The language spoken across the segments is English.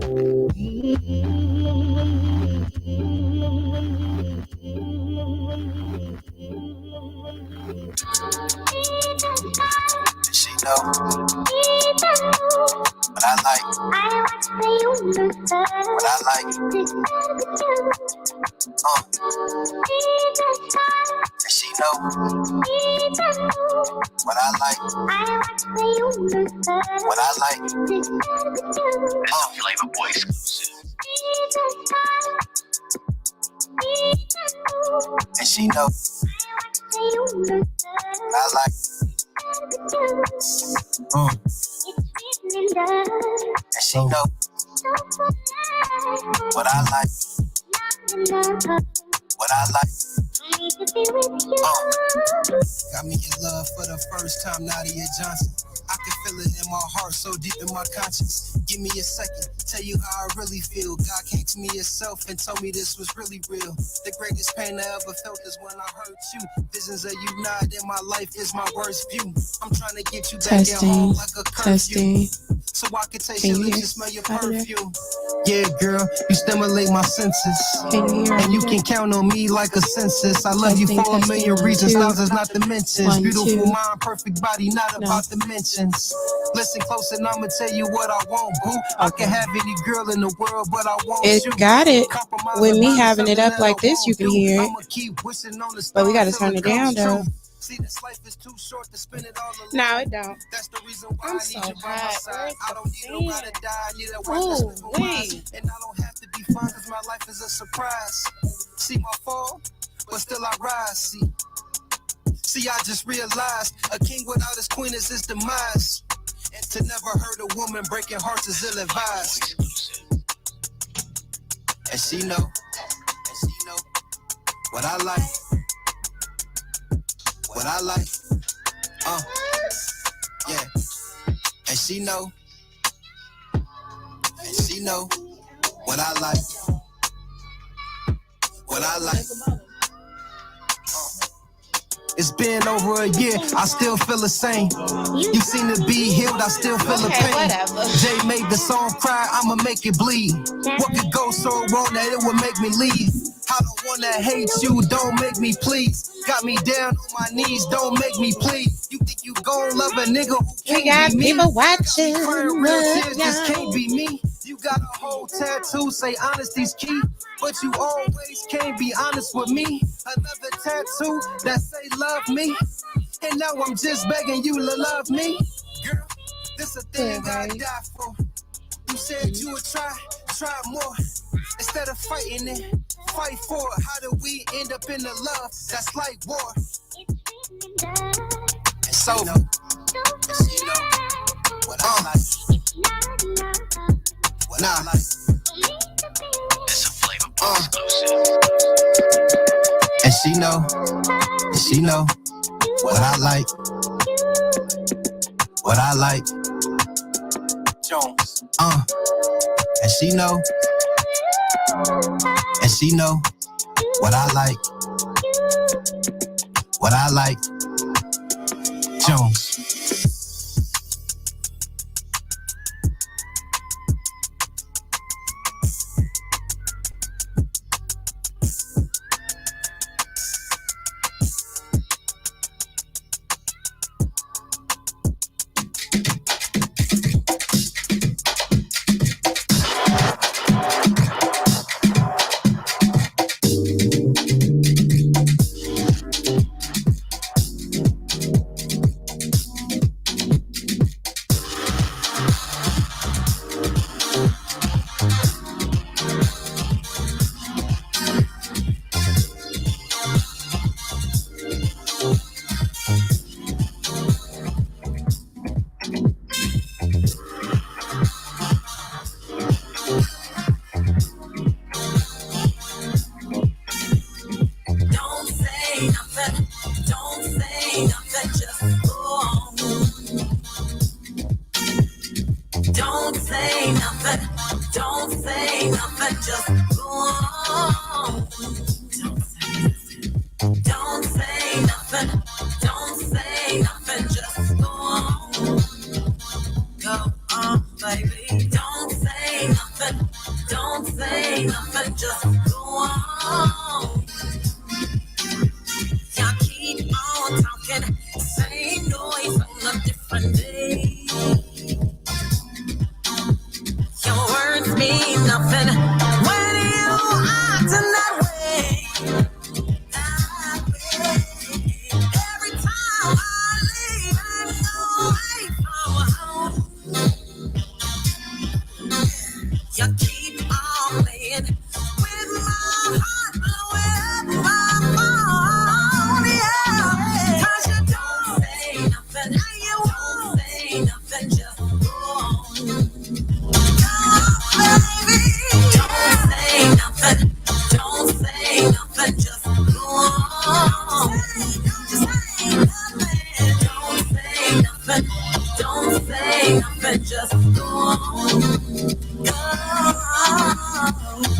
She know what I like. What I like. And she know what I like. What I like. Flavor Boy exclusive. And she know what I like. And she know what I like. What I like. Got me in love for the first time, Nadia Johnson. I can feel it in my heart, so deep in my conscience. Give me a second, tell you how I really feel. God came to me himself and told me this was really real. The greatest pain I ever felt is when I hurt you. Visions of you not in my life is my worst view. I'm trying to get you back at home like a curfew. So I can taste your lips and smell your perfume. Yeah, girl, you stimulate my senses. And you can count on me like a census. I love you for a million reasons, thousands not to mention. Beautiful mind, perfect body, not about dimensions. Listen close and I'ma tell you what I want, boo. I can have any girl in the world, but I want you. It got it. With me having it up like this, you can hear it. But we gotta turn it down, though. See, this life is too short to spend it all alone. No, it don't. That's the reason why I'm so hot. I don't need nobody to die. I need a wife that's living wise. And I don't have to be fun because my life is a surprise. See my fall, but still I rise. See, I just realized a king without his queen is his demise. And to never hurt a woman breaking hearts is ill-advised. And she know what I like. What I like, yeah, and she know what I like, what I like. It's been over a year, I still feel the same. You seem to be healed, I still feel the pain. Whatever. Jay made the song cry, I'ma make it bleed. What could go so wrong that it would make me leave? I don't wanna hate you, don't make me please. Got me down on my knees, don't make me plead. You think you gon' love a nigga who can't be me? We got people watching. Real tears just can't be me. You got a whole tattoo, say honesty's key. But you always can't be honest with me. Another tattoo that say love me. And now I'm just begging you to love me. Girl, this a thing I die for. You said you would try more. Instead of fighting it, fight for it. How do we end up in the love that's like war? And so, what I like. What I like. It's a flavor exclusive. And she know what I like. What I like. Jones. And she know what I like. What I like. Jones. Baby, don't say nothing. mean nothing when you acting that way. Every time I leave and go away from home, you keep on playing with my heart, blowing up my phone, yeah. 'Cause you don't say nothing, and you won't say nothing, just go on. Baby, don't say nothing, don't say nothing, just go on. Just say nothing, don't say nothing, don't say nothing, just go on.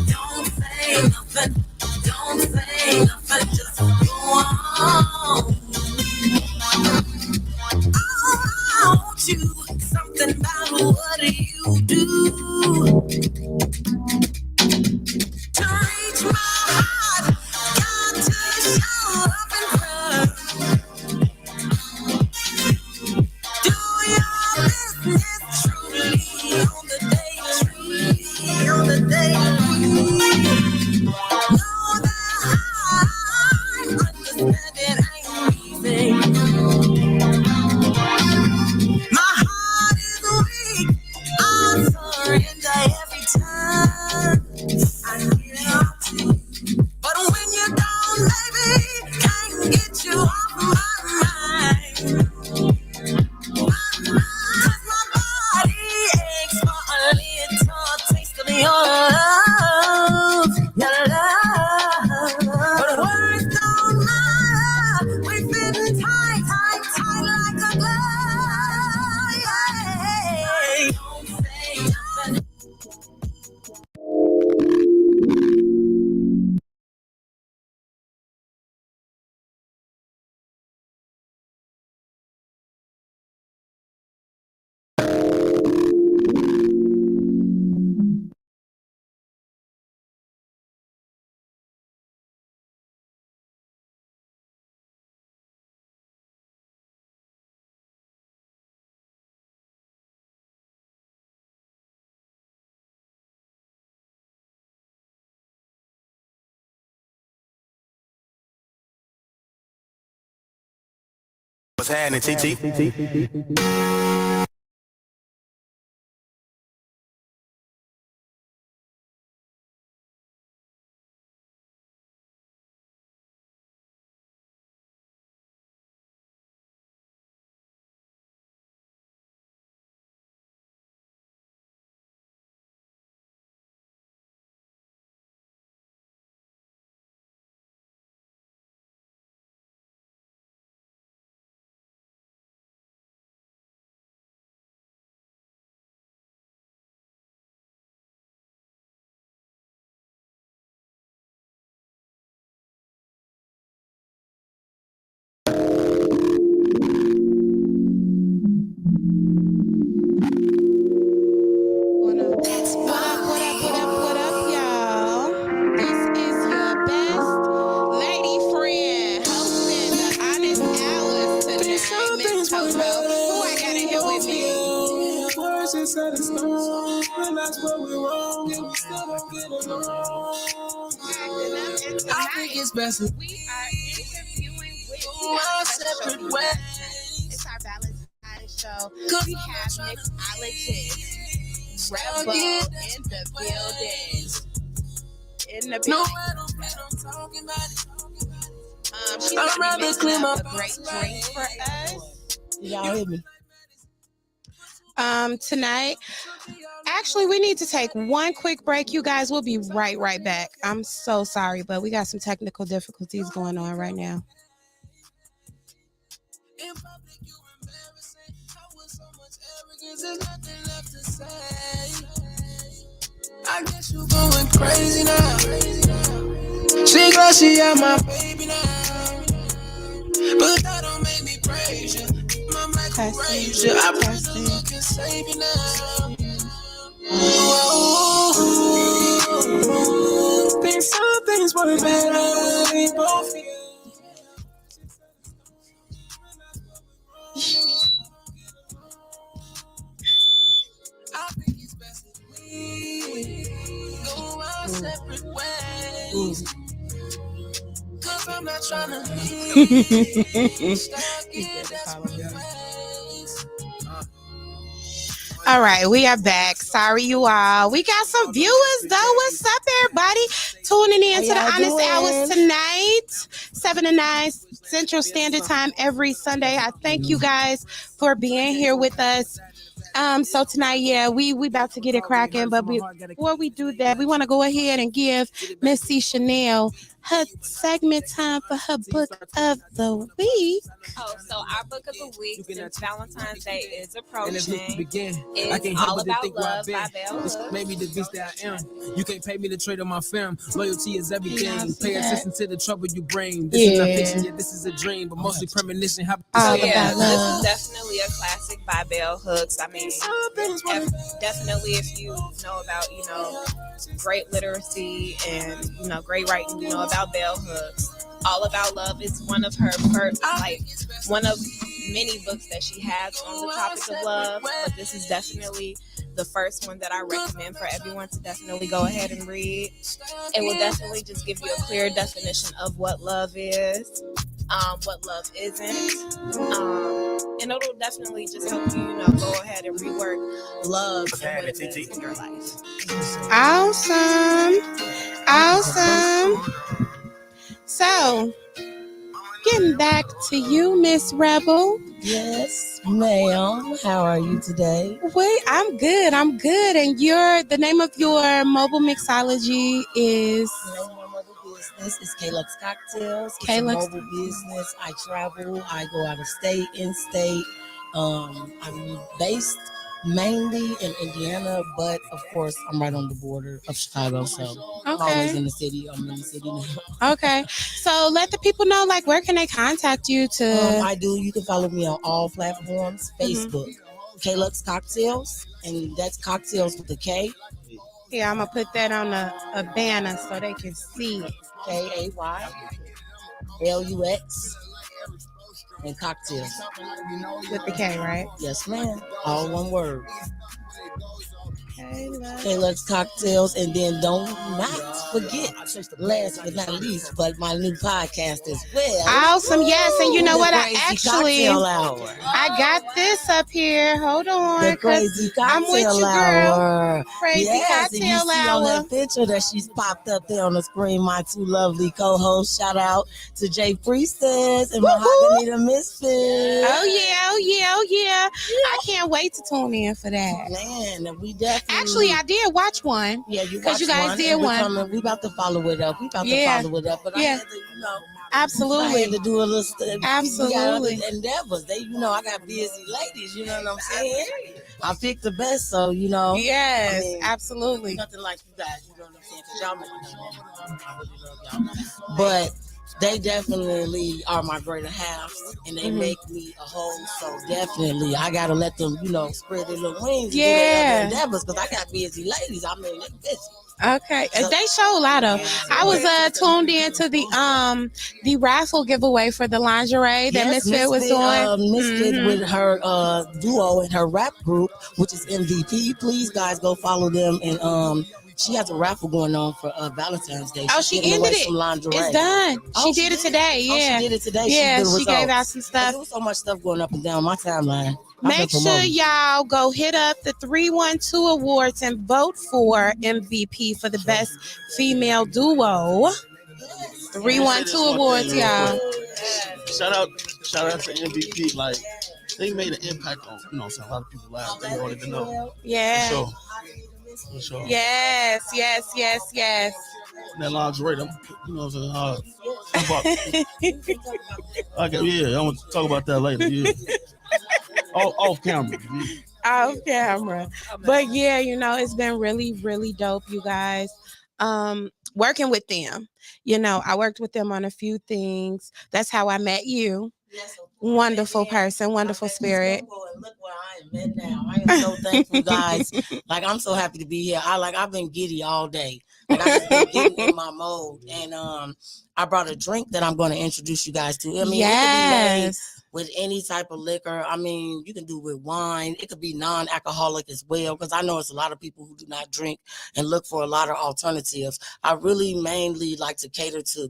Don't say nothing, don't say nothing, just go on. I want you, something about what you do to reach my heart. Got to show up in front. Do your business truly on the day, truly on the day. Know that I understand it ain't easy. My heart is weak. I surrender every time I get up to you. But when you're gone, baby, can't get you off my mind. 'Cause my body aches for a little taste of your love, your love. But words don't matter. We fit tight, tight, tight like a glove. Yeah. Don't say nothing. What's happening, TT? What up, y'all? This is your best lady friend hosting the Honest Hours tonight, Miss Toto. Who I got in here with me? Words inside the stone, realize what we're wrong, and we still don't get along. I think it's best if We are interviewing with our separate ways. It's our Valentine's show. We have Mixologist Rebel in the building. No, I don't plan on talking about it. She's gonna be mixing up a great drink for us. Y'all hear me? Tonight. Actually, we need to take one quick break. You guys, we'll be right back. I'm so sorry, but we got some technical difficulties going on right now. In public, you embarrassing. How with so much arrogance, there's nothing left to say. I guess you going crazy now. She glad she had my baby now, but that don't make me praise you. I'm like, praise you. I pray the Lord can save you now. Whoa, think some things were better than both of you. I think it's best if we separate ways. Cause I'm not trying to be stuck in desperate ways. All right, we are back. Sorry, you all. We got some viewers, though. What's up, everybody? Tuning in to the Honest Hours tonight, 7 to 9 Central Standard Time every Sunday. I thank you guys for being here with us. So tonight, we about to get it cracking, but before we do that, we want to go ahead and give Miss Zee Nic'ole her segment time for her book of the week. Oh, so our book of the week, since Valentine's Day is approaching, is All About Love by Bell Hooks. Maybe the beast that I am. You can't pay me to trade on my fam. Loyalty is everything. Pay attention to the trouble you bring. This is not fiction, yet this is a dream, but mostly premonition. This is definitely a classic by Bell Hooks. I mean, definitely if you know about, great literacy and, great writing, about Bell Hooks. All About Love is one of her first, one of many books that she has on the topic of love, but this is definitely the first one that I recommend for everyone to definitely go ahead and read. It will definitely just give you a clear definition of what love is, what love isn't, and it'll definitely just help you, go ahead and rework love and what it means in your life. Awesome. So, getting back to you, Miss Rebel. Yes, ma'am. How are you today? Wait, I'm good. And the name of your mobile mixology is? The name of my mobile business is Lux Kocktails. It's a Lux. mobile business. I travel. I go out of state, in state. I'm based mainly in Indiana, but of course I'm right on the border of Chicago, so I'm always in the city. I'm in the city now. Okay, so let the people know, where can they contact you to? I do. You can follow me on all platforms. Facebook, Lux Kocktails, and that's cocktails with a K. Yeah, I'm gonna put that on a banner so they can see it. KAYLUX. And cocktails. With the K, right? Yes, ma'am. All one word. Lux Kocktails. And then don't not forget, last but not least, but my new podcast as well. Awesome, yes. And you know what? I got this up here. Hold on. The Crazy Cocktail I'm with you, Hour. Girl. Crazy Cocktail and you see Hour. On that picture that she's popped up there on the screen, my two lovely co-hosts. Shout out to Jay Priestess and Mahogany the Misfit. Oh yeah. I can't wait to tune in for that. Man, we definitely. Actually, I did watch one. Yeah, you because you guys did one. We about to follow it up. But I had to, absolutely. I had to do a little stuff. Absolutely. Endeavors. I got busy ladies. You know what I'm saying? I picked the best, so Yes, absolutely. Nothing like you guys. You know what I'm saying? Because y'all make me I really love y'all. But they definitely are my greater halves, and they make me a whole. So definitely, I gotta let them, spread their little wings and do their other endeavors, because I got busy ladies. I mean, they're busy. Okay, they show a lot of. I was tuned into the raffle giveaway for the lingerie that Misfit was doing. Misfit with her duo and her rap group, which is MVP. Please, guys, go follow them. And she has a raffle going on for Valentine's Day. She ended it. It's done. She did it today. Yeah, she did it today. Yeah, she gave out some stuff. There was so much stuff going up and down my timeline. Make sure y'all go hit up the 312 Awards and vote for MVP for the best female duo. 312 Awards, y'all. Shout out to MVP. They made an impact on, a lot of people's lives. They wanted to know. Yeah. For sure. Yes. That lingerie, I want to talk about that later. Yeah. Off camera. Off camera. But yeah, it's been really, really dope, you guys. Working with them. I worked with them on a few things. That's how I met you. Wonderful person, wonderful spirit. Look where I am at now. I am so thankful, guys. I'm so happy to be here. I've been giddy all day. I just been getting in my mode. And I brought a drink that I'm going to introduce you guys to. It can be made with any type of liquor. I mean, you can do with wine. It could be non-alcoholic as well, because I know it's a lot of people who do not drink and look for a lot of alternatives. I really mainly like to cater to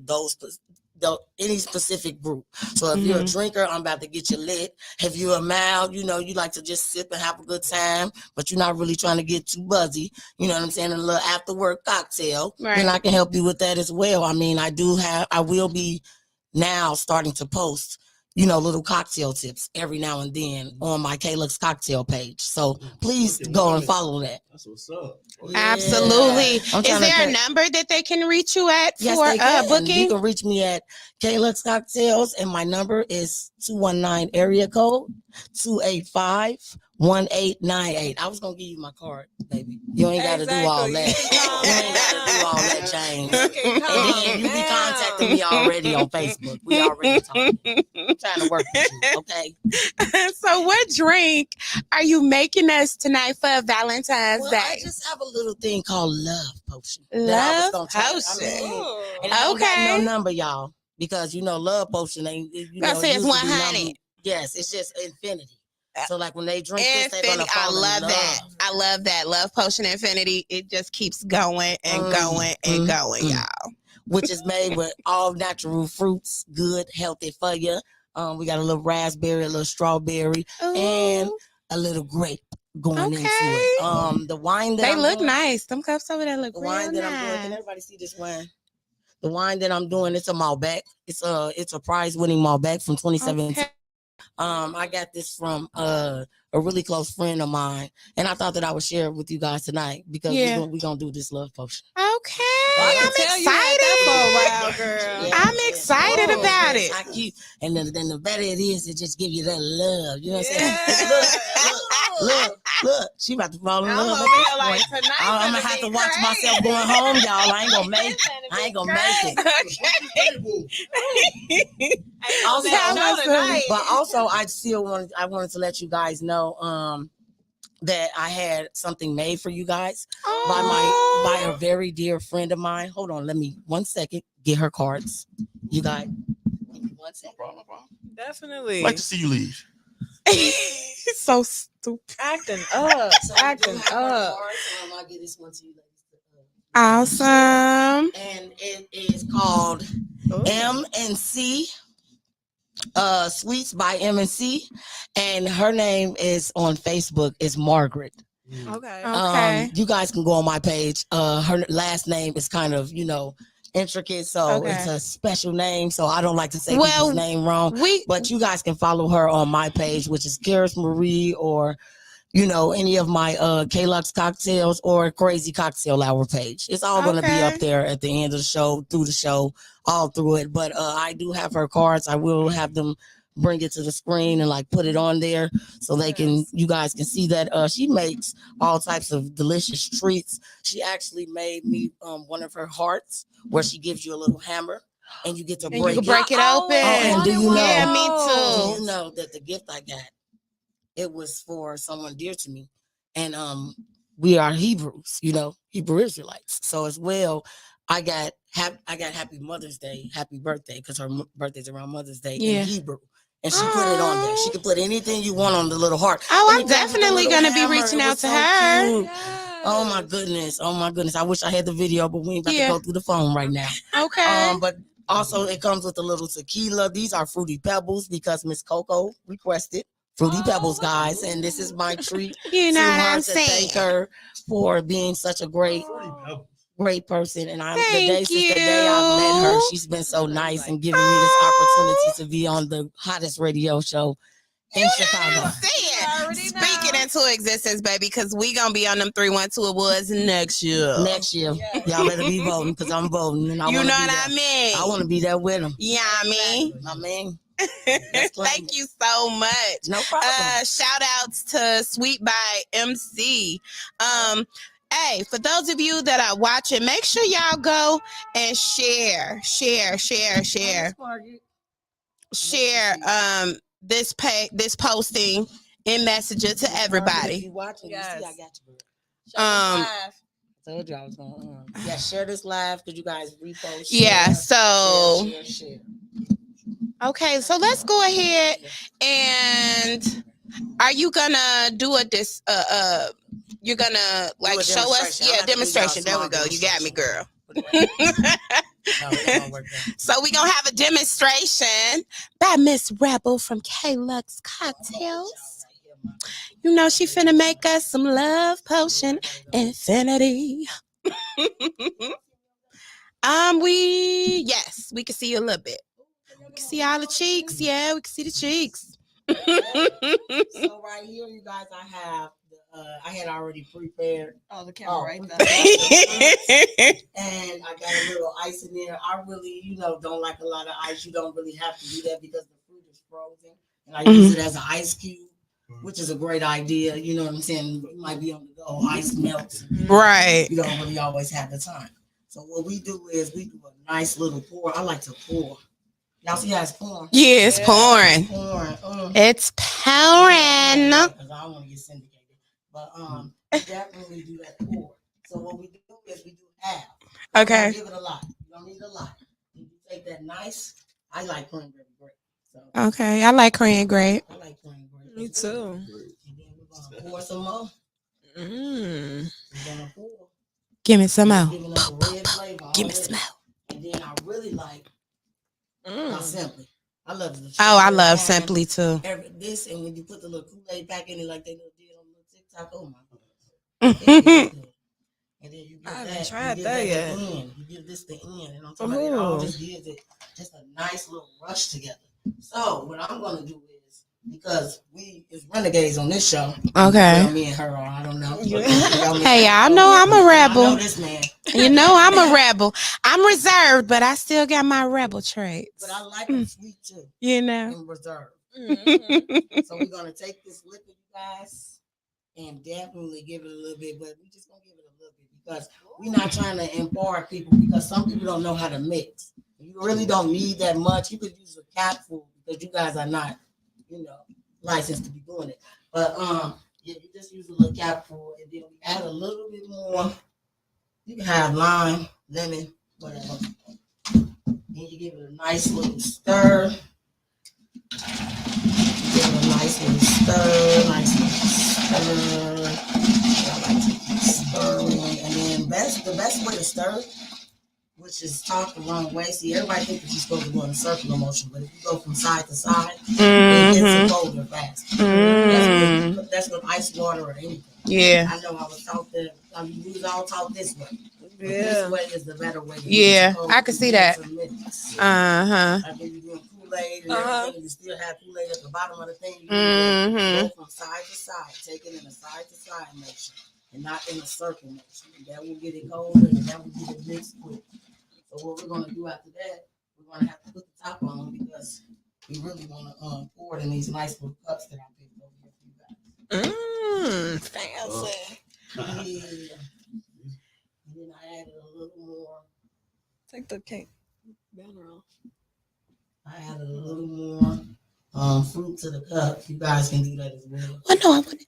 any specific group. So if you're a drinker, I'm about to get you lit. If you're a mild, you like to just sip and have a good time, but you're not really trying to get too buzzy, you know what I'm saying, a little after work cocktail, then I can help you with that as well. I mean, I will be now starting to post little cocktail tips every now and then on my Lux Cocktail page. So please go and follow that. That's what's up. Yeah. Absolutely. Is there a number that they can reach you at for booking? You can reach me at Lux Cocktails, and my number is 219 area code 285-1898. I was gonna give you my card, baby. You ain't gotta do all that. You ain't gotta do all that, James. And then you be contacting me already on Facebook. We already talking. I'm trying to work with you, okay? So what drink are you making us tonight for Valentine's Day? I just have a little thing called Love Potion. Love Potion. And I don't got no number, y'all, because Love Potion ain't. I say it's 100. Yes, it's just infinity. So like when they drink this, they're gonna fall in love. I love that. Love Potion Infinity. It just keeps going and going and going, y'all. Which is made with all natural fruits, good, healthy for you. We got a little raspberry, a little strawberry, and a little grape going into it. The wine that they look nice. Them cups over there look the real wine that nice. I'm doing. Can everybody see this wine? The wine that I'm doing, it's a Malbec. It's a prize-winning Malbec from 2017. I got this from a really close friend of mine, and I thought that I would share it with you guys tonight because we're gonna do this love potion. Okay, I'm excited. I'm excited about it. And then the better it is, it just gives you that love. You know what I'm saying? Look, she about to fall in love. I'm gonna have to watch myself going home, y'all. I ain't gonna make it. Also, I wanted to let you guys know that I had something made for you guys by a very dear friend of mine. Hold on, let me 1 second get her cards. You guys, 1 second. No problem. Definitely. I'd like to see you leave. He's so stupid. Acting up. I'll get this one to you ladies. Awesome. And it is called M&C. Sweets by M&C, and her name is on Facebook is Margaret. Okay. You guys can go on my page. Her last name is kind of intricate, so it's a special name. So I don't like to say people's name wrong. But you guys can follow her on my page, which is Karis Marie, or any of my Lux Cocktails or Crazy Cocktail Hour page. It's all going to be up there at the end of the show, through the show, all through it. But I do have her cards. I will have them bring it to the screen and put it on there so you guys can see that she makes all types of delicious treats. She actually made me one of her hearts where she gives you a little hammer and you get to break it open. And do you know? Yeah, me too. Do you know that the gift I got, it was for someone dear to me, and we are Hebrews, Hebrew Israelites. So as well, I got Happy Mother's Day, Happy Birthday, because her birthday's around Mother's Day in Hebrew, and she put it on there. She could put anything you want on the little heart. I'm definitely gonna be reaching out to her. Yes. Oh my goodness! I wish I had the video, but we ain't about to go through the phone right now. Okay. But also it comes with a little tequila. These are Fruity Pebbles because Miss Coco requested Fruity Pebbles, guys, and this is my treat. You know what I'm saying? Thank her for being such a great person. And since the day I met her, she's been so nice and giving me this opportunity to be on the hottest radio show in Chicago. Speaking into existence, baby, because we gonna be on them 312 Awards next year. Y'all better be voting because I'm voting, and I want to be there with them. Yeah, I mean. Thank you so much. No problem. Shout outs to Sweet by MC. Hey, for those of you that are watching, make sure y'all go and share this posting in Messenger to everybody. If you watching, you see I got you. I told you I was gonna share this live. Could you guys repost? Yeah, so share. Okay, so let's go ahead and are you gonna do you're gonna like show us demonstration. There we go. You got me, girl. So we gonna have a demonstration by Miss Rebel from Lux Cocktails. You know she finna make us some love potion infinity. We can see you a little bit. We can see all the cheeks. Yeah, we can see the cheeks. So right here, you guys, I had already prepared. Oh, the camera right there. And I got a little ice in there. I really, don't like a lot of ice. You don't really have to do that because the fruit is frozen. And I use it as an ice cube, which is a great idea. You know what I'm saying? You might be on the go. Ice melts. Right. You don't really always have the time. So what we do is we do a nice little pour. I like to pour. Y'all see how it's pouring? Yeah, it's pouring. It's pouring. Because I don't want to get syndicated. But we definitely do that pour. So what we do is we do half. Okay. Give it a lot. You don't need a lot. You take that nice. I like cranberry grape. So. Okay, I like cranberry grape. I like cranberry grape. Me too. And then we're gonna pour some more. Mm. We're gonna pour. Give me some more. Give me some more. And then I really like Simply. I love the. Oh, I love Simply too. This and when you put the little Kool-Aid back in it like they did on the TikTok, oh my God. And then you get I that. haven't tried that yet. You give this the end, and on top of it, all just gives it just a nice little rush together. So what I'm gonna do is because it's renegades on this show. Okay. Well, me and her are. I don't know. Hey, I know I'm a rebel. I know this man. You know I'm a rebel. I'm reserved, but I still got my rebel traits. But I like them sweet too. You know. And reserved. Mm-hmm. So we're gonna take this liquid, you guys, and definitely give it a little bit, but we just gonna give it a little bit because we're not trying to embark people because some people don't know how to mix. You really don't need that much. You could use a capful because you guys are not, licensed to be doing it. But you just use a little capful and then we add a little bit more. You can have lime, lemon, whatever. Then you give it a nice little stir. Give it a nice little stir, I like to keep stirring. And then the best way to stir, which is taught the wrong way. See, everybody thinks that you're supposed to go in a circular motion, but if you go from side to side, it gets colder fast. That's with ice water or anything. Yeah. I know I was taught that. We was all taught this way. Yeah. This way is the better way. I can see that. Like if you're doing Kool-Aid and everything, you still have Kool-Aid at the bottom of the thing. You go from side to side, take it in a side to side motion, and not in a circle motion. And that will get it colder, and that will get it mixed quick. So what we're gonna do after that, we're gonna have to put the top on because we really want to pour it in these nice little cups that I picked over here for you guys. Fancy. Yeah. And then I added a little more. Take the cake banner off. I added a little more fruit to the cup. You guys can do that as well. Oh no, I want it.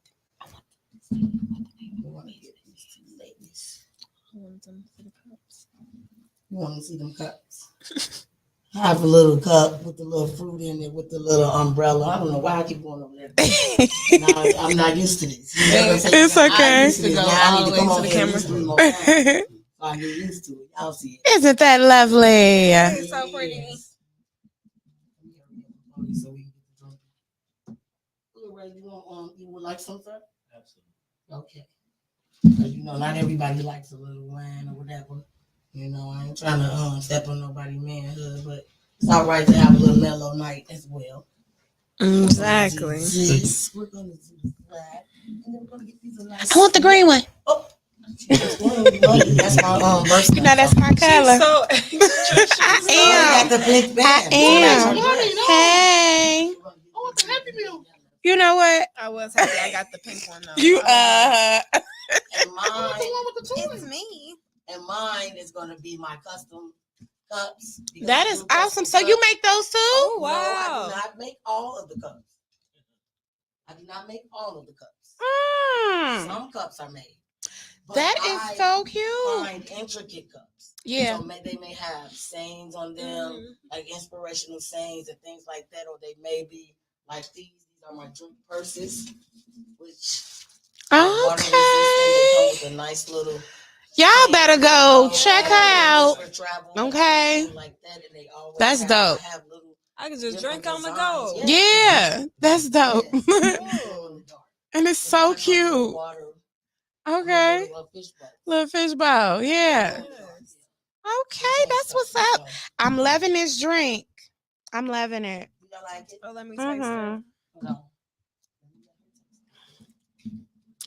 We want to get these two ladies. I want them to see the cups. You want to see them cups? I have a little cup with the little fruit in it with the little umbrella. I don't know why I keep going over there. I'm not used to this. It's okay. I need to come over here and 3 more times. So I get used to it. Y'all see it. Isn't that lovely? It's so pretty. So we can get the drink. You would like some, sir? Absolutely. Okay. Not everybody likes a little wine or whatever. I ain't trying to step on nobody's manhood, but it's all right to have a little mellow night as well. Exactly. We're gonna do that. And then we're gonna get these nice. I want the green one. Oh. That's my birthday. That's my color. So I am. Got the pink band. I am. Hey. I want the Happy Meal. You know what? I was happy I got the pink one though. And mine. It's me. And mine is gonna be my custom cups. That is awesome. So you make those too? Oh, wow. No, I do not make all of the cups. I do not make all of the cups. Some cups are made. That is so cute. Find intricate cups. Yeah. So they may have sayings on them, like inspirational sayings and things like that, or they may be like these. These are my drink purses, which water resistant. They come with a nice little. Y'all better go check her out. Okay. Like that, and they always that's dope. I can just drink on the go. Yeah, that's dope. And it's so cute. Okay. Little fish bowl. Yeah. Okay, that's what's up. I'm loving this drink. I'm loving it. You don't like it? Oh, let me taste it. No.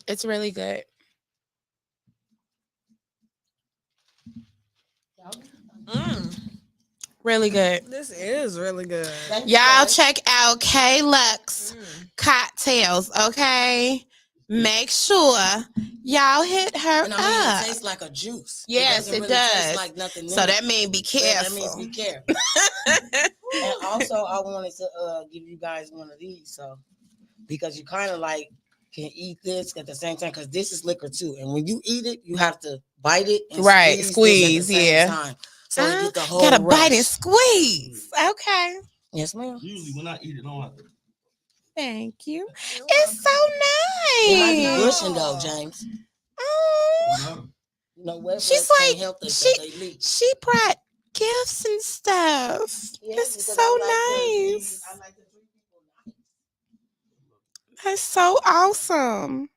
It's really good. Really good. This is really good. Y'all check out Lux Kocktails, okay? Make sure y'all hit her and up. It tastes like a juice. Yes, it does. Taste like nothing so that means be careful. That means be careful. And also, I wanted to give you guys one of these, so because you kind of like can eat this at the same time, because this is liquor too, and when you eat it, you have to bite it and squeeze at the same time. So you get the whole gotta rush. bite and squeeze. Okay. Yes, ma'am. Usually when I eat it, I don't have to. Thank you. It's so nice. It might be pushing though, James. Oh. You know what? She's like she brought gifts and stuff. Yes, it's so nice. I like to treat people nice. That's so awesome.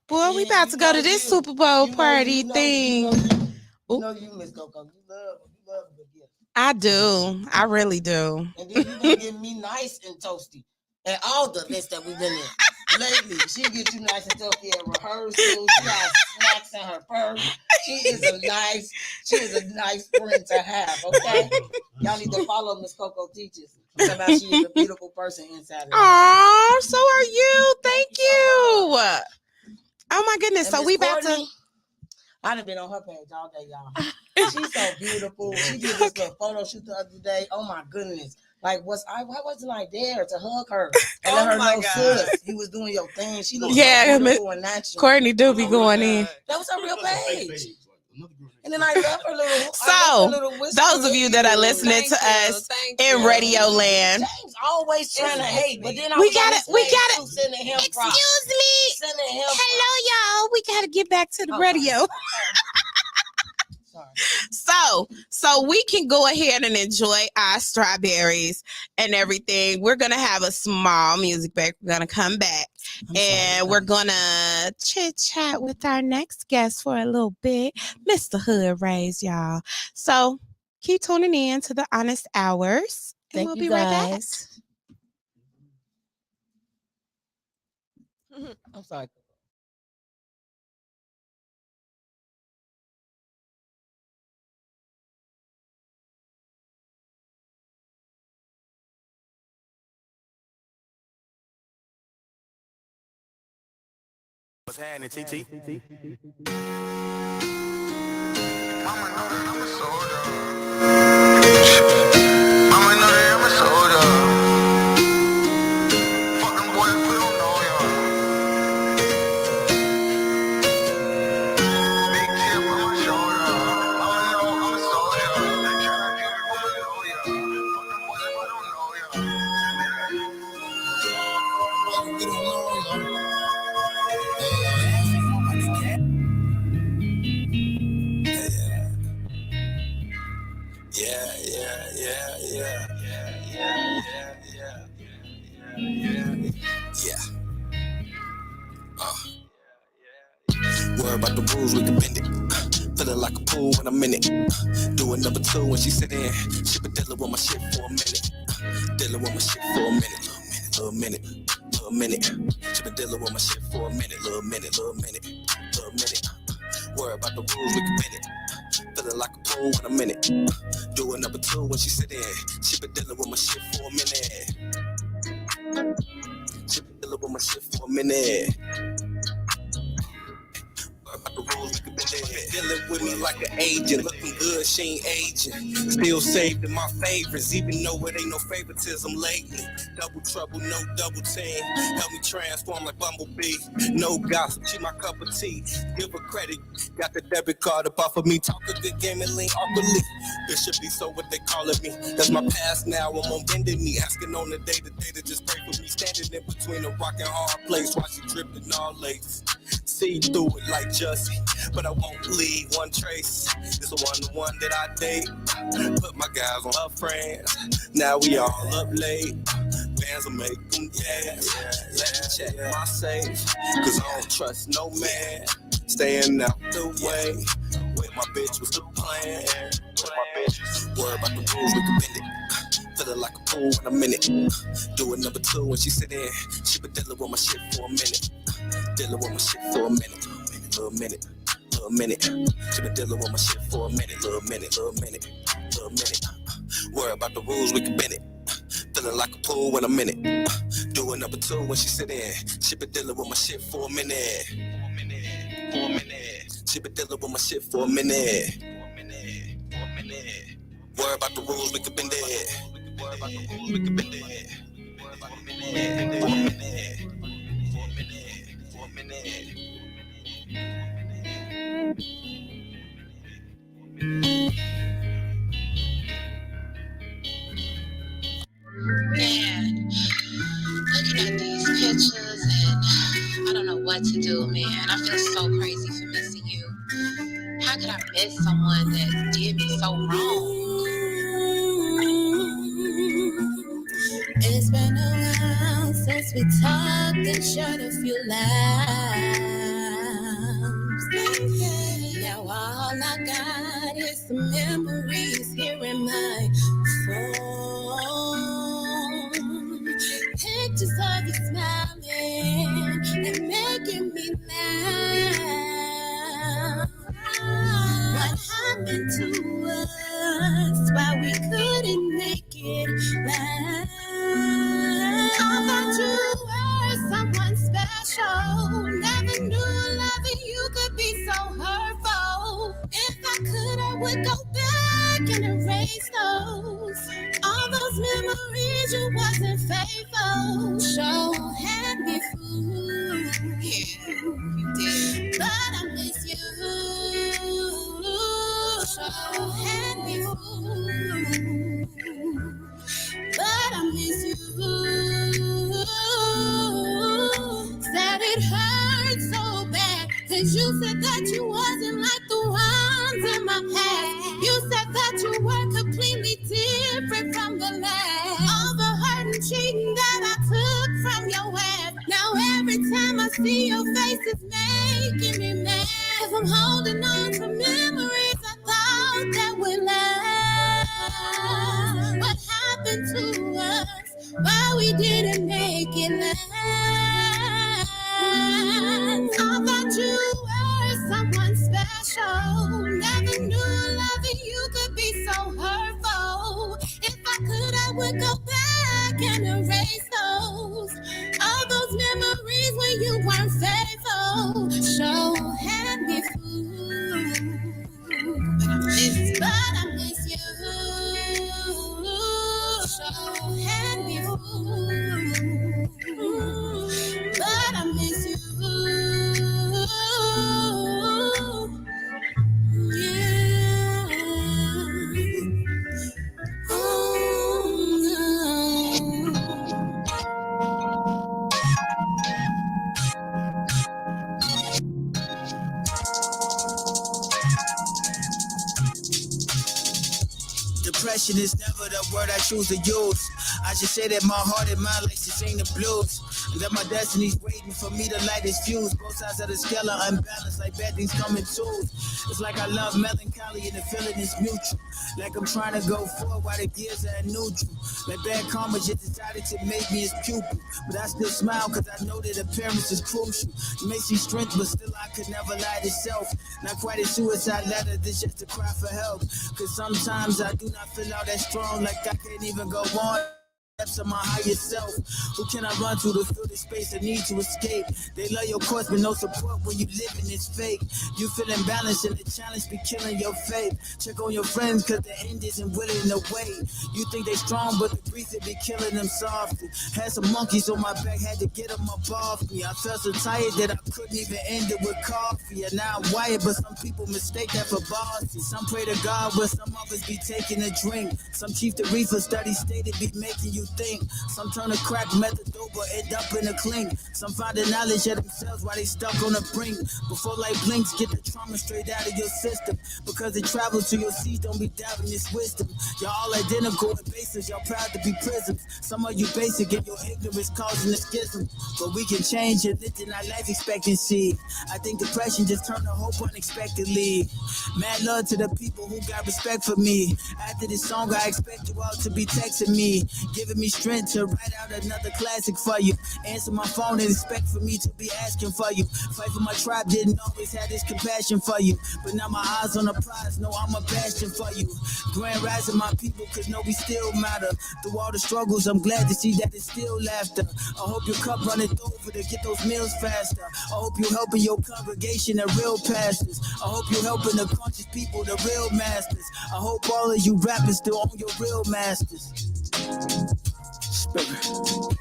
Boy, we about to go to this Super Bowl party thing. You know you, Miss Coco. You love the gift. I do. I really do. And then you been getting me nice and toasty at all the events that we've been in lately. She gets you nice and toasty at rehearsals. She got snacks in her purse. She is a nice friend to have. Okay, y'all need to follow Miss Coco Teaches. About she is a beautiful person inside of her. Oh, so are you. Thank you. Oh my goodness. And so we about to. I done been on her page all day, y'all. She's so beautiful. She did this little photo shoot the other day. Oh my goodness. Like, why wasn't I there to hug her and let her know, sis, you was doing your thing. She looked so beautiful and natural. Courtney do be going in. That was her real page. And then I love her little. So, those of you that are listening to us in Radio Land, James always trying to hate, but then we gotta. Sending him props. Excuse me. Sending him hello, y'all. We gotta get back to the radio. So we can go ahead and enjoy our strawberries and everything. We're gonna have a small music break. We're gonna come back we're gonna chit chat with our next guest for a little bit, Mr. Hood Rays, y'all. So keep tuning in to the Honest Hours, and we'll be right back. I'm sorry. What's happening, TT? Mama know that I'm a soldier. Mama know that I'm a soldier. Fuck them boys if we don't know y'all. Big chip on my shoulder. Mama know I'm a soldier. Tryna get me from a lawyer. Fuck them boys if I don't know y'all. Fuck we don't know y'all. Worry about the rules, we can bend it. Feeling like a pool when I'm in it. Doing number 2 when she sit in. She been dealing with my shit for a minute. Dealing with my shit for a minute. Little minute. She been dealing with my shit for a minute. Little minute. Worry about the rules, we can bend it. Feeling like a pool when I'm in it. Doing number 2 when she sit in. She been dealing with my shit for a minute. She been dealing with my shit for a minute. Worry about the rules, we can bend Dealing with me like an agent, looking good, she ain't aging. Still saved in my favorites, even though it ain't no favoritism lately. Double trouble, no double team. Help me transform like Bumblebee. No gossip, she my cup of tea. Give her credit, got the debit card up off of me. Talk a good game and lean awkwardly. This should be so what they calling me. That's my past now, I'm on bending me. Asking on the day to just pray for me. Standing in between a rock and hard place while she dripping all late. See through it like Jussie, but I won't leave one trace. It's a one-to-one that I date. Put my guys on her friends. Now we all up late. Bands will make them gas. Let me check my safe, cause I don't trust no man. Staying out the way. With my bitch was the plan. With my bitch, worry about the rules, we can bend it. Feeling like a fool in a minute. Doing number 2 when she sit in. She been dealing with my shit for a minute. Dealing with my shit for a minute. Little minute. Little minute. She been dealing with my shit for a minute. Little minute. Little minute. Little minute. Worry about the rules, we can bend it. Feeling like a pool in a minute. Doing number 2 when she sit in. She been dealing with my shit for a minute. For a minute. She been dealing with my shit for a minute. For a minute. Worry about the rules, we can bend it. Worry about the rules, we can bend it. Worry about a minute. For a minute. For a minute. For a minute. Man, looking at these pictures and I don't know what to do, man. I feel so crazy for missing you. How could I miss someone that did me so wrong? It's been a while since we talked and shared a few laughs. Now all I got is some memories here in my phone. Pictures of you smiling and making me laugh. What happened to us? Why we couldn't make it last? I thought you were someone special. Never knew loving you could be so hurtful. If I could, I would go back and erase those. All those memories, you wasn't faithful. So had me fooled. Yeah, you did. But I miss you. So had me fooled. But I miss you. Said it hurt so bad, 'cause you said that you wasn't like the ones in my past. You said that you were completely different from the last. All the hurt and cheating that I took from your ass. Now every time I see your face, it's making me mad. 'Cause I'm holding on to memories I thought that would last. What happened to us? Why we didn't make it last? I thought you were someone special. Never knew loving you could be so hurtful. If I could, I would go back and erase those. All those memories when you weren't faithful. So had me fooled. But I miss you. So had me fooled. But I miss you. Yeah. Oh, no. Depression is never the word I choose to use. I should say that my heart and mind likes to sing the blues. And that my destiny's waiting for me to light its fuse. Both sides of the scale are unbalanced, like bad things come in twos. It's like I love melancholy and the feeling is mutual. Like I'm trying to go forward while the gears are in neutral. Like bad karma just decided to make me his pupil. But I still smile cause I know that appearance is crucial. It makes me strength, but still I could never lie to self. Not quite a suicide letter, this just a cry for help. Cause sometimes I do not feel all that strong, like I can't even go on. depths of my higher self. Who can I run to fill the space I need to escape? They love your course, but no support when you living is fake. You feel imbalanced and the challenge be killing your faith. Check on your friends, cause the end isn't willing to wait. You think they strong, but the grief it be killing them softly. Had some monkeys on my back, had to get them up off me. I felt so tired that I couldn't even end it with coffee. And now I'm wired, but some people mistake that for bossy. Some pray to God, but some others be taking a drink. Some chief the reefer study stated be making you think. Some turn to crack method but end up in a clink. Some find the knowledge of themselves while they stuck on the brink. Before light blinks, get the trauma straight out of your system. Because it travels to your seat, don't be doubting its wisdom. Y'all all identical in basis, y'all proud to be prisons. Some of you basic and your ignorance causing a schism. But we can change it, lifting our life expectancy. I think depression just turned to hope unexpectedly. Mad love to the people who got respect for me. After this song, I expect you all to be texting me, giving me strength to write out another classic for you. Answer my phone and expect for me to be asking for you. Fight for my tribe, didn't always have this compassion for you. But now my eyes on the prize, know I'm a bastion for you. Grand rising my people, cause no, we still matter. Through all the struggles, I'm glad to see that it's still laughter. I hope your cup running over to get those meals faster. I hope you're helping your congregation, the real pastors. I hope you're helping the conscious people, the real masters. I hope all of you rappers still own your real masters. Spirit.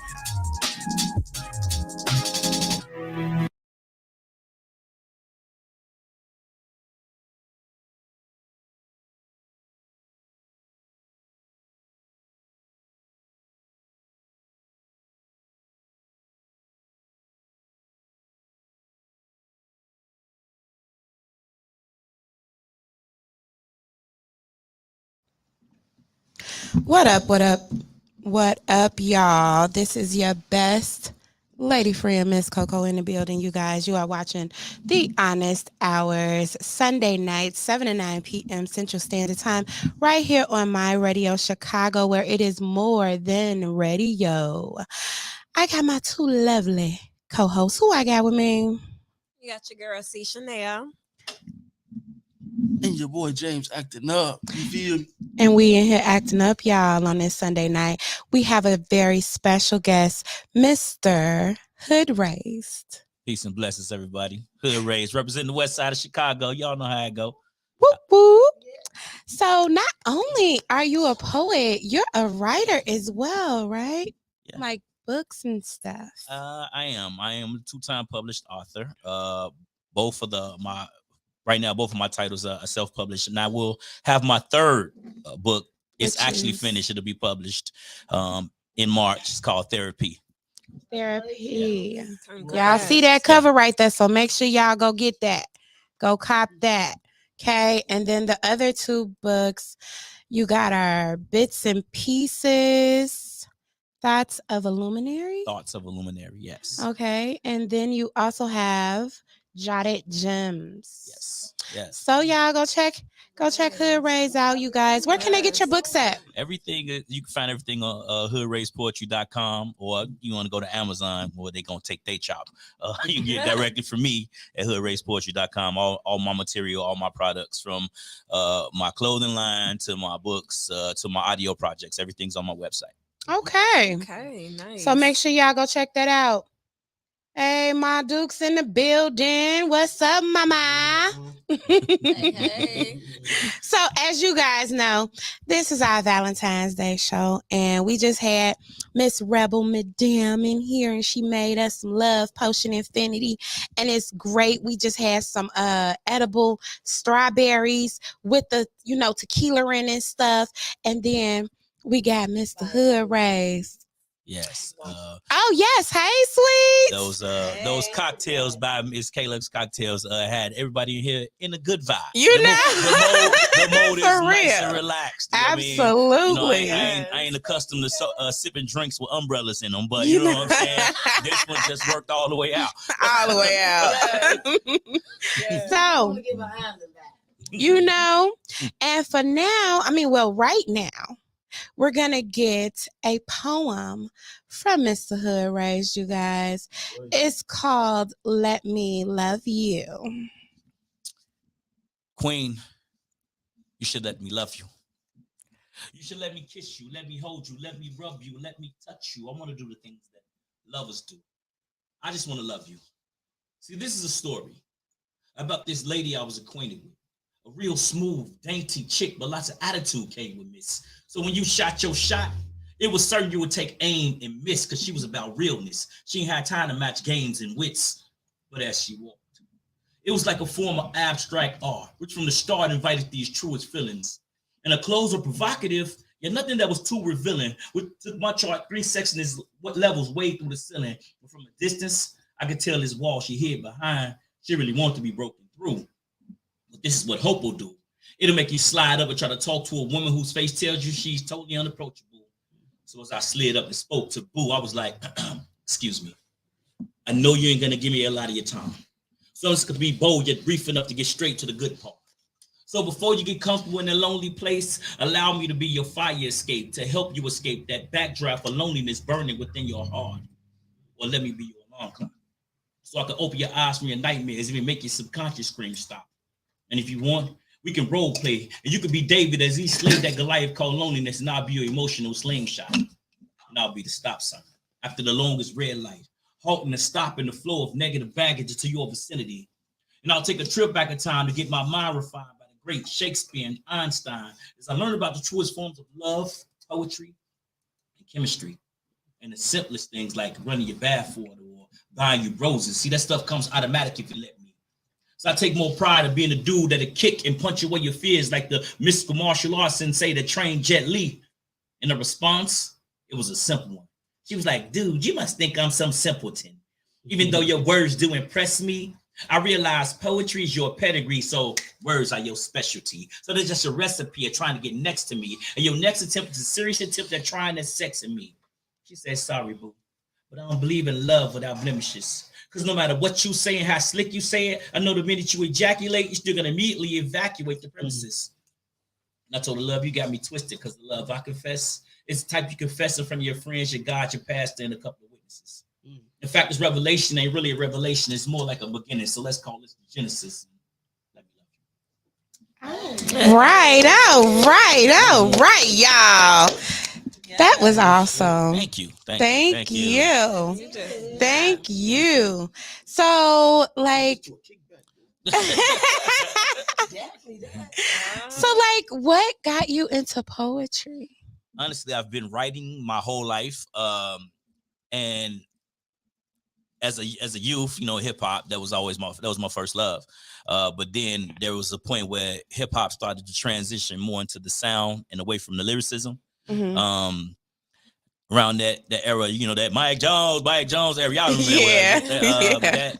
What up, what up, what up, y'all? This is your best lady friend, Miss Coco, in the building, you guys. You are watching The Honest Hours, Sunday night, 7 to 9 p.m. Central Standard Time, right here on My Radio Chicago, where it is more than radio. I got my two lovely co-hosts. Who I got with me? You got your girl, C. Chanel. And your boy James acting up. You feel me? And we in here acting up, y'all, on this Sunday night. We have a very special guest, Mr. Hood Raised. Peace and blessings, everybody. Hood Raised, representing the west side of Chicago. Y'all know how I go. Whoop, whoop. So not only are you a poet, you're a writer as well, right? Yeah. Like books and stuff. I am a two-time published author. Right now, both of my titles are self-published, and I will have my third book. It's actually finished. It'll be published in March. It's called Therapy. Therapy. Y'all see that cover right there, so make sure y'all go get that. Go cop that, okay? And then the other two books, you got our Bits and Pieces, Thoughts of a Luminary. Thoughts of a Luminary, yes. Okay, and then you also have Jotted Gems. Yes. So y'all go check Hood Raised out, you guys. Where can they get your books at? Everything, you can find everything on hoodraispoetry.com, or you want to go to Amazon, where they're going to take their chop. You can get directly from me at hoodraispoetry.com. All my material, all my products, from my clothing line to my books to my audio projects. Everything's on my website. Okay, nice. So make sure y'all go check that out. Hey, my Duke's in the building. What's up, mama? Hey. So as you guys know, this is our Valentine's Day show, and we just had Miss Rebel Madame in here, and she made us some love potion infinity, and it's great. We just had some edible strawberries with the tequila in and stuff, and then we got Mr. Hood Raised. Yes. Oh yes, hey sweet. Those cocktails by Miss K Lux Kocktails had everybody in here in a good vibe. The mode is nice and relaxed. Absolutely. I ain't accustomed to sipping drinks with umbrellas in them, but you know what I'm saying. This one just worked all the way out. All the way out. So and for now, right now, we're going to get a poem from Mr. Hood Raised, you guys. It's called Let Me Love You. Queen, you should let me love you. You should let me kiss you, let me hold you, let me rub you, let me touch you. I want to do the things that lovers do. I just want to love you. See, this is a story about this lady I was acquainted with. A real smooth, dainty chick, but lots of attitude came with Miss. So when you shot your shot, it was certain you would take aim and miss because she was about realness. She ain't had time to match games and wits. But as she walked, it was like a form of abstract art, which from the start invited these truest feelings. And her clothes were provocative, yet nothing that was too revealing. With my chart, 3 sections, what levels way through the ceiling. But from a distance, I could tell this wall she hid behind, she really wanted to be broken through. But this is what hope will do. It'll make you slide up and try to talk to a woman whose face tells you she's totally unapproachable. So as I slid up and spoke to Boo, I was like, excuse me. I know you ain't gonna give me a lot of your time. So it's gonna be bold yet brief enough to get straight to the good part. So before you get comfortable in a lonely place, allow me to be your fire escape to help you escape that backdraft of loneliness burning within your heart. Or let me be your alarm clock, so I can open your eyes from your nightmares and even make your subconscious scream stop. And if you want, we can role play, and you can be David as he slayed that Goliath called loneliness, and I'll be your emotional slingshot. And I'll be the stop sign after the longest red light, halting and stopping the flow of negative baggage into your vicinity. And I'll take a trip back in time to get my mind refined by the great Shakespeare and Einstein as I learn about the truest forms of love, poetry, and chemistry. And the simplest things like running your bath water or buying you roses. See, that stuff comes automatic if you let me. So I take more pride in being a dude that'll kick and punch away your fears like the mystical martial arts sensei that trained Jet Li. And the response, it was a simple one. She was like, dude, you must think I'm some simpleton. Even though your words do impress me, I realize poetry is your pedigree, so words are your specialty. So there's just a recipe of trying to get next to me. And your next attempt is a serious attempt at trying to sex in me. She said, sorry, boo, but I don't believe in love without blemishes. Because no matter what you say and how slick you say it, I know the minute you ejaculate, you're still going to immediately evacuate the premises. And I told her, love, you got me twisted because the love I confess, it's the type you confess in front of your friends, your God, your pastor, and a couple of witnesses. In fact, this revelation ain't really a revelation. It's more like a beginning. So let's call this the Genesis. Right, y'all. That was awesome. Thank you. Thank you. Thank you. So, like, what got you into poetry? Honestly, I've been writing my whole life, and as a youth, you know, hip hop that was my first love. But then there was a point where hip hop started to transition more into the sound and away from the lyricism. Mm-hmm. Around that era, you know, that Mike Jones era, y'all remember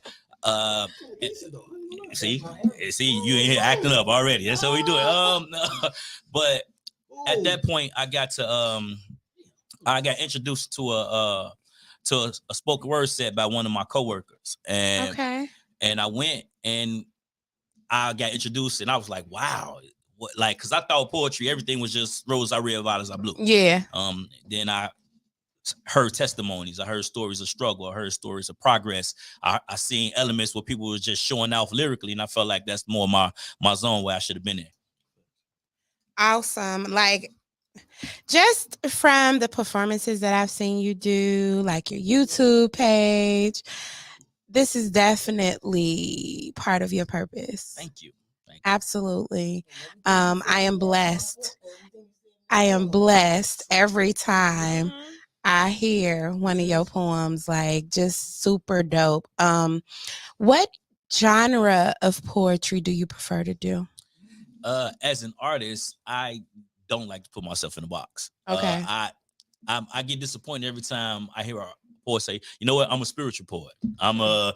see, you in here acting up already. That's how we do it. But at that point, I got introduced to a spoken word set by one of my coworkers, and I went and I got introduced, and I was like, wow. What, like, because I thought poetry, everything was just rose I read, violets I blew. Yeah. Then I heard testimonies. I heard stories of struggle. I heard stories of progress. I seen elements where people were just showing off lyrically, and I felt like that's more my zone where I should have been in. Awesome. Like, just from the performances that I've seen you do, like your YouTube page, this is definitely part of your purpose. Thank you. Absolutely. I am blessed. Every time I hear one of your poems, like, just super dope. What genre of poetry do you prefer to do? As an artist, I don't like to put myself in a box. Okay. I get disappointed every time I hear a poet say, you know what, I'm a spiritual poet. I'm a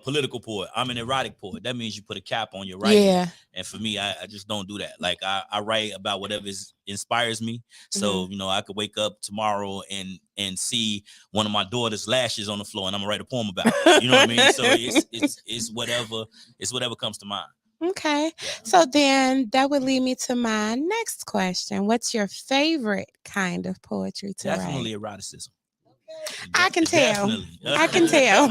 political poet. I'm an erotic poet. That means you put a cap on your writing. Yeah. And for me, I just don't do that. Like, I write about whatever inspires me. So, you know, I could wake up tomorrow and see one of my daughter's lashes on the floor, and I'm gonna write a poem about it. You know what I mean? So it's whatever comes to mind. Okay. Yeah. So then that would lead me to my next question. What's your favorite kind of poetry to Definitely write? eroticism. I can tell. I can tell.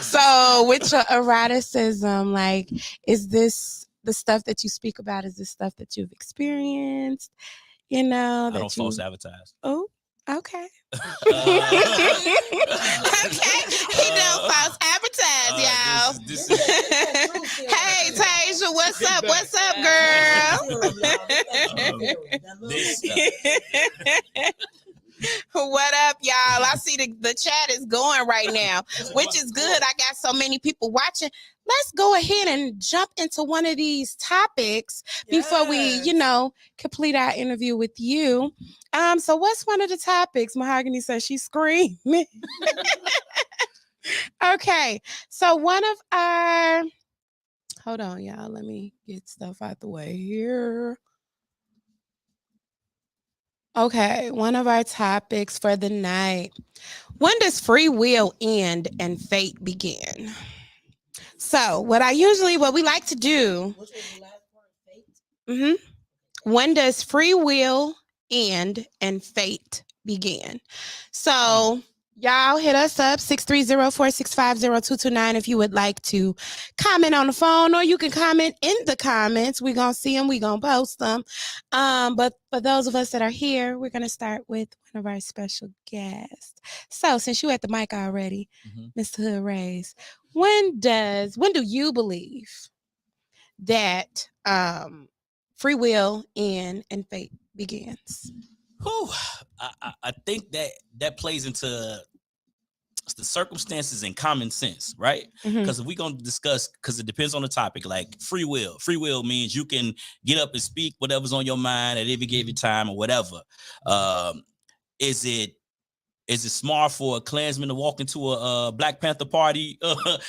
So with your eroticism, like, is this the stuff that you speak about is the stuff that you've experienced, you know, I that don't false advertise. Oh, okay. Okay. He don't false advertise, y'all. This is Hey, Tasia, what's up? What's up, girl? What up, y'all? I see the chat is going right now, which is good. I got so many people watching. Let's go ahead and jump into one of these topics before we, complete our interview with you. So what's one of the topics? Mahogany says she's screaming. Okay, so one of our, hold on, y'all. Let me get stuff out the way here. Okay, one of our topics for the night. When does free will end and fate begin? So what we like to do. Which was the last part? Fate? When does free will end and fate begin? So y'all hit us up 630-465-0229 if you would like to comment on the phone, or you can comment in the comments. We're going to see them. We're going to post them. But for those of us that are here, we're going to start with one of our special guests. So since you at the mic already, Mr. Hood Rays, when do you believe that free will end and fate begins? I think that plays into the circumstances and common sense, right? Because if we're going to discuss, because it depends on the topic, like free will means you can get up and speak whatever's on your mind at every given time or whatever. Is it smart for a Klansman to walk into a Black Panther party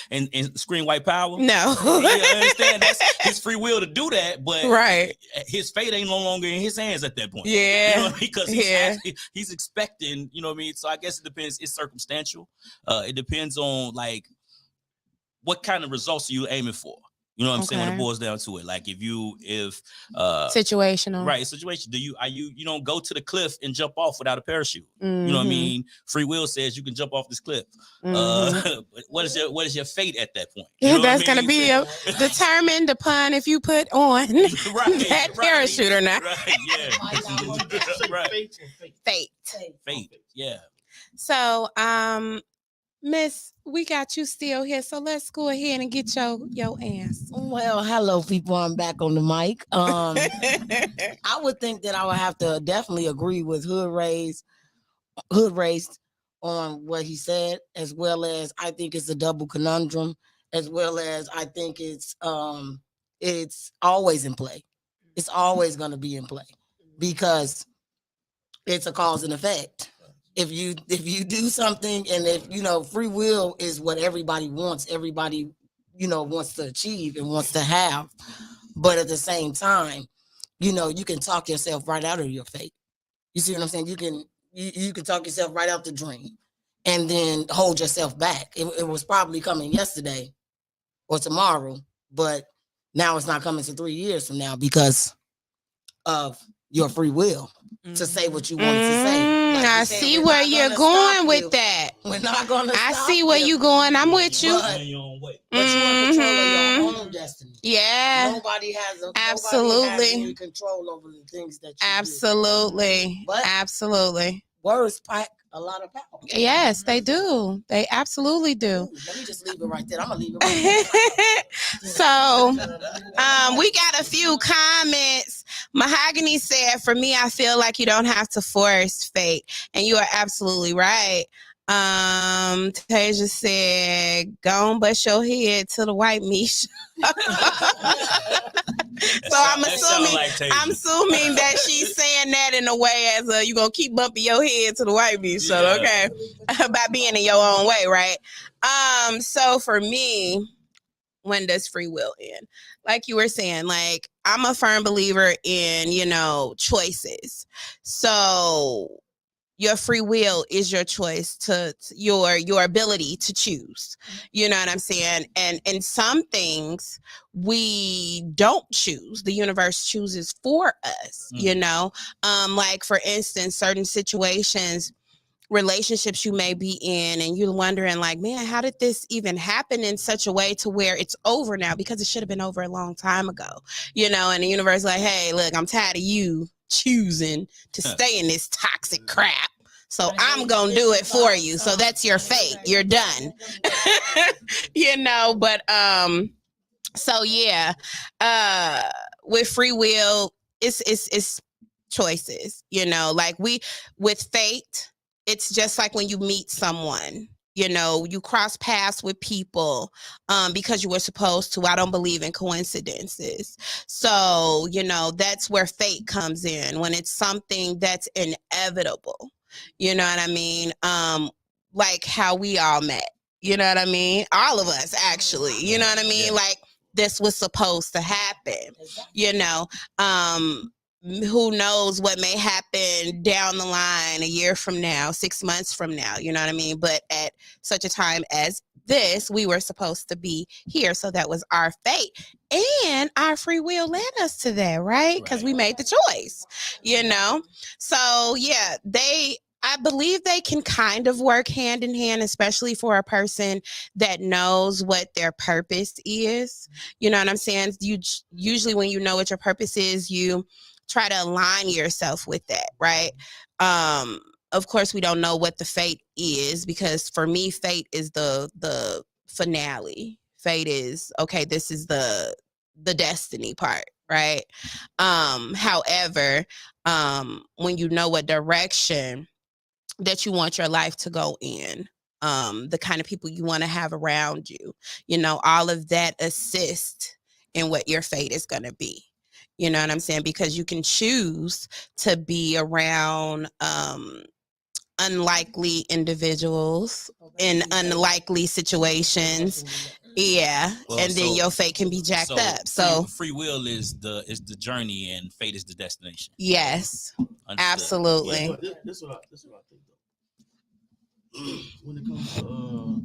and scream white power? No. You understand? That's his free will to do that, but right. His fate ain't no longer in his hands at that point. Yeah. You know what I mean? Because he's expecting, you know what I mean? So I guess it depends. It's circumstantial. It depends on like what kind of results are you aiming for? You know what I'm saying? When it boils down to it, like if situational, right? Situation. You don't go to the cliff and jump off without a parachute. You know what I mean? Free will says you can jump off this cliff. What is your fate at that point? You know that's gonna be determined upon if you put on that parachute or not. Right? Yeah. Fate. Yeah. So, Miss, we got you still here, so let's go ahead and get your answer. Well, hello, people. I'm back on the mic. I would think that I would have to definitely agree with Hood Raised on what he said, as well as I think it's a double conundrum, as well as I think it's always in play. It's always going to be in play because it's a cause and effect. If you do something, and if free will is what everybody wants wants to achieve and wants to have, but at the same time, you can talk yourself right out of your fate. You see what I'm saying? You can talk yourself right out the dream and then hold yourself back. It was probably coming yesterday or tomorrow, but now it's not coming to 3 years from now because of your free will to say what you wanted to say. Like I see where you're going with that. We're not gonna. I see where you're going. I'm with you. But you want control of your own destiny. Yeah. Nobody has any control over the things that you absolutely do. But absolutely. Words pack a lot of power. Yes, they do. They absolutely do. Ooh, let me just leave it right there. I'm gonna leave it right there. So, we got a few comments. Mahogany said, "For me, I feel like you don't have to force fate," and you are absolutely right. Tasia said, "Go and bust your head to the white meat." So I'm assuming that she's saying that in a way as you gonna keep bumping your head to the white meat. So okay, by being in your own way, right? So for me, when does free will end? Like you were saying, like I'm a firm believer in choices. So your free will is your choice to your ability to choose. You know what I'm saying? And some things we don't choose. The universe chooses for us, like for instance, certain situations relationships you may be in, and you're wondering like, man, how did this even happen in such a way to where it's over now? Because it should have been over a long time ago, and the universe is like, hey, look, I'm tired of you choosing to stay in this toxic crap. So I'm going to do it for you. So that's your fate. You're done. But so yeah, with free will, it's choices, like with fate, it's just like when you meet someone, you cross paths with people because you were supposed to. I don't believe in coincidences. So, that's where fate comes in, when it's something that's inevitable. You know what I mean? Like how we all met. You know what I mean? All of us, actually. You know what I mean? Yeah. Like this was supposed to happen. Who knows what may happen down the line, a year from now, 6 months from now. You know what I mean? But at such a time as this, we were supposed to be here. So that was our fate. And our free will led us to that, right? Because we made the choice, So, yeah, I believe they can kind of work hand in hand, especially for a person that knows what their purpose is. You know what I'm saying? Usually when you know what your purpose is, you try to align yourself with that, right? Of course, we don't know what the fate is, because for me, fate is the finale. Fate is, okay, this is the destiny part, right? However, when you know what direction that you want your life to go in, the kind of people you want to have around you, all of that assist in what your fate is going to be. You know what I'm saying? Because you can choose to be around unlikely individuals in unlikely situations. Yeah. Well, and then your fate can be jacked up. So free will is the journey and fate is the destination. Yes. Understood. Absolutely. Yeah, this is what I think though. When it comes to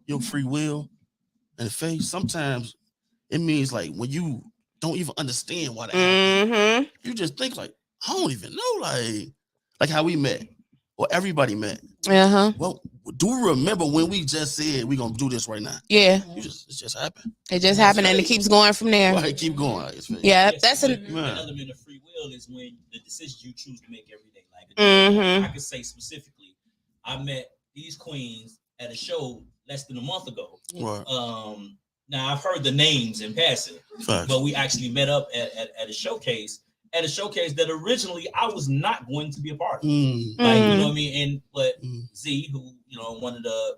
your free will and fate, sometimes it means like when you don't even understand why that happened. You just think like, I don't even know, like how we met or everybody met. Well, do we remember when we just said we're gonna do this right now? Yeah. It just happened. It just happened, and it keeps going from there. Right, keep going. Yeah, that's an element of free will is when the decisions you choose to make every day. Like I could say specifically, I met these queens at a show less than a month ago. Right. Now I've heard the names in passing, but we actually met up at a showcase. At a showcase that originally I was not going to be a part of. You know what I mean? But Zee, who, one of the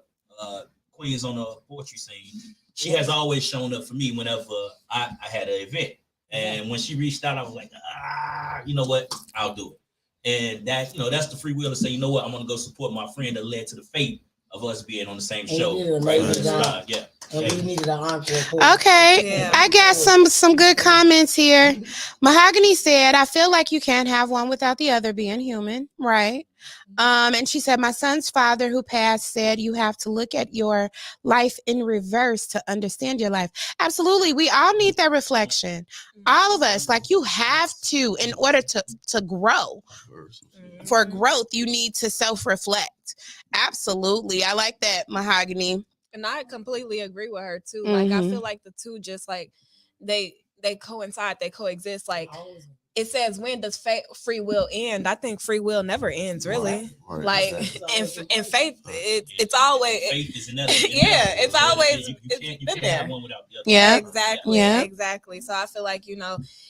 queens on the poetry scene, she has always shown up for me whenever I had an event. And when she reached out, I was like, you know what? I'll do it. And that, that's the free will to say, you know what? I'm going to go support my friend that led to the fate of us being on the same show. Yeah. And we needed an encore. Okay, yeah. I got some good comments here. Mahogany said, I feel like you can't have one without the other, being human, right? And she said, my son's father who passed said you have to look at your life in reverse to understand your life. Absolutely. We all need that reflection. All of us, like you have to, in order to grow. For growth, you need to self-reflect. Absolutely. I like that, Mahogany. And I completely agree with her too. Like I feel like the two just like they coincide, they coexist. Like it says, when does free will end? I think free will never ends, really. Right. Like in faith, it's always faith is another. Yeah, it's always you can't have one without the other. Yeah, exactly. Yeah, exactly. So I feel like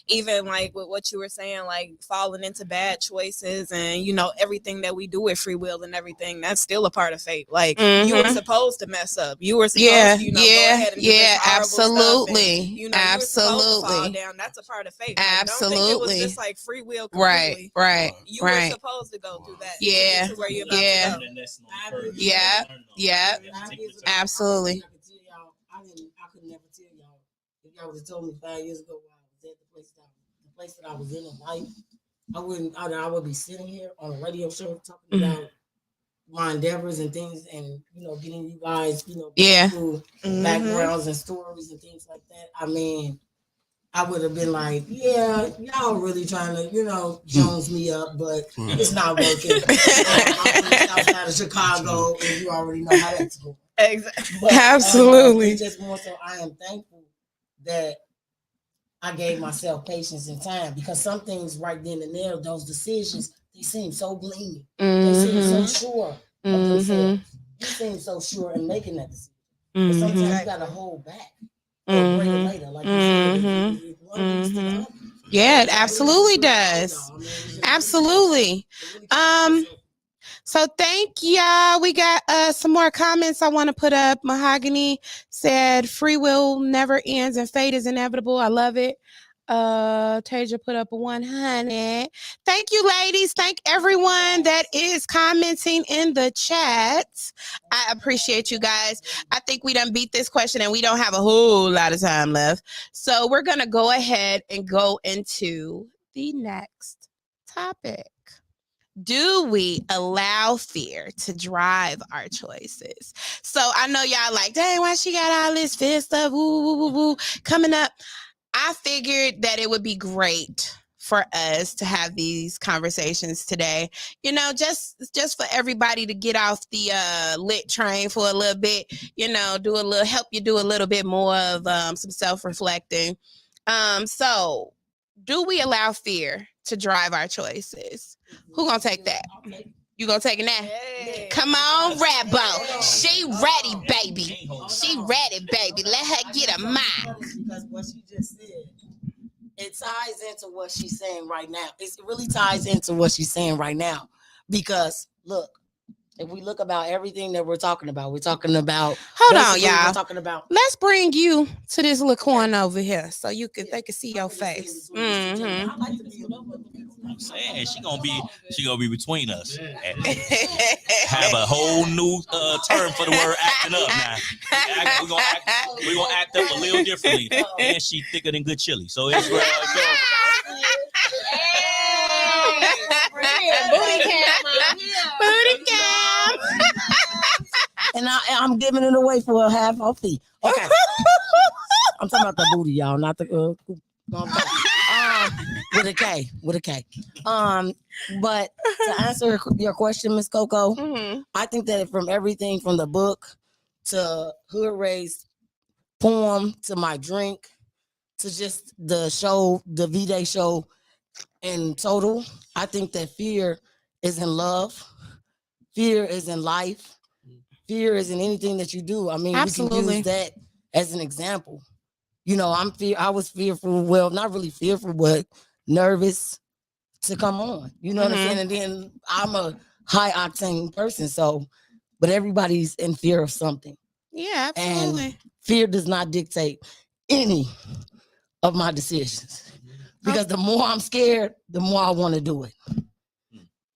even like with what you were saying, like falling into bad choices, and everything that we do with free will and everything, that's still a part of fate. Like you were supposed to mess up. You were supposed to, go ahead and do this absolutely, stuff, and, absolutely, you were supposed to fall down. That's a part of fate. Like, absolutely. don't think it was just like free will completely. Right. You were supposed to go through that. Yeah. To where you're about to go. Yeah. Absolutely. I could never tell y'all. If y'all would have told me 5 years ago while I was at the place that I was in life, I would be sitting here on a radio show talking about my endeavors and things, and getting you guys, through backgrounds and stories and things like that. I mean, I would have been like, yeah, y'all really trying to, Jones me up, but it's not working. I'm from the south side of Chicago, and you already know how that's going. Exactly. But, Absolutely. it's just more so I am thankful that I gave myself patience and time, because some things right then and there, those decisions, they seem so blingy. They seem so sure of themselves. You seem so sure in making that decision. But sometimes you got to hold back. Later, like you said, yeah, it absolutely does. Absolutely. So thank y'all. We got some more comments I want to put up. Mahogany said, "Free will never ends and fate is inevitable." I love it. Tasia put up a 100. Thank you, ladies. Thank everyone that is commenting in the chat. I appreciate you guys. I think we done beat this question and we don't have a whole lot of time left. So we're going to go ahead and go into the next topic. Do we allow fear to drive our choices? So I know y'all like, dang, why she got all this fear stuff coming up? I figured that it would be great for us to have these conversations today. Just for everybody to get off the lit train for a little bit, help you do a little bit more of some self-reflecting. So do we allow fear to drive our choices? Who gonna take that? You gonna take it now? Hey. Come on, Rabo. She ready, baby. She ready, baby. Let her get a mic. Because what she just said, it ties into what she's saying right now. It really ties into what she's saying right now. Because look, if we look about everything that we're talking about, hold on, y'all. We're talking about. Let's bring you to this little corner over here so they can see your face. I'm saying she gonna be between us. Have a whole new term for the word acting up now. We're gonna act up a little differently. And she thicker than good chili. So it's real. Booty cam. And I'm giving it away for a half off fee. Okay. I'm talking about the booty, y'all, not the with a K. But to answer your question, Miss Coco, I think that from everything from the book to Hood Raised poem to my drink to just the show, the V-Day show in total, I think that fear is in love. Fear is in life. Fear is in anything that you do. I mean, absolutely. We can use that as an example. I was fearful. Well, not really fearful, but nervous to come on. You know what I'm saying? And then I'm a high octane person. So, but everybody's in fear of something. Yeah, absolutely. And fear does not dictate any of my decisions. Because the more I'm scared, the more I want to do it.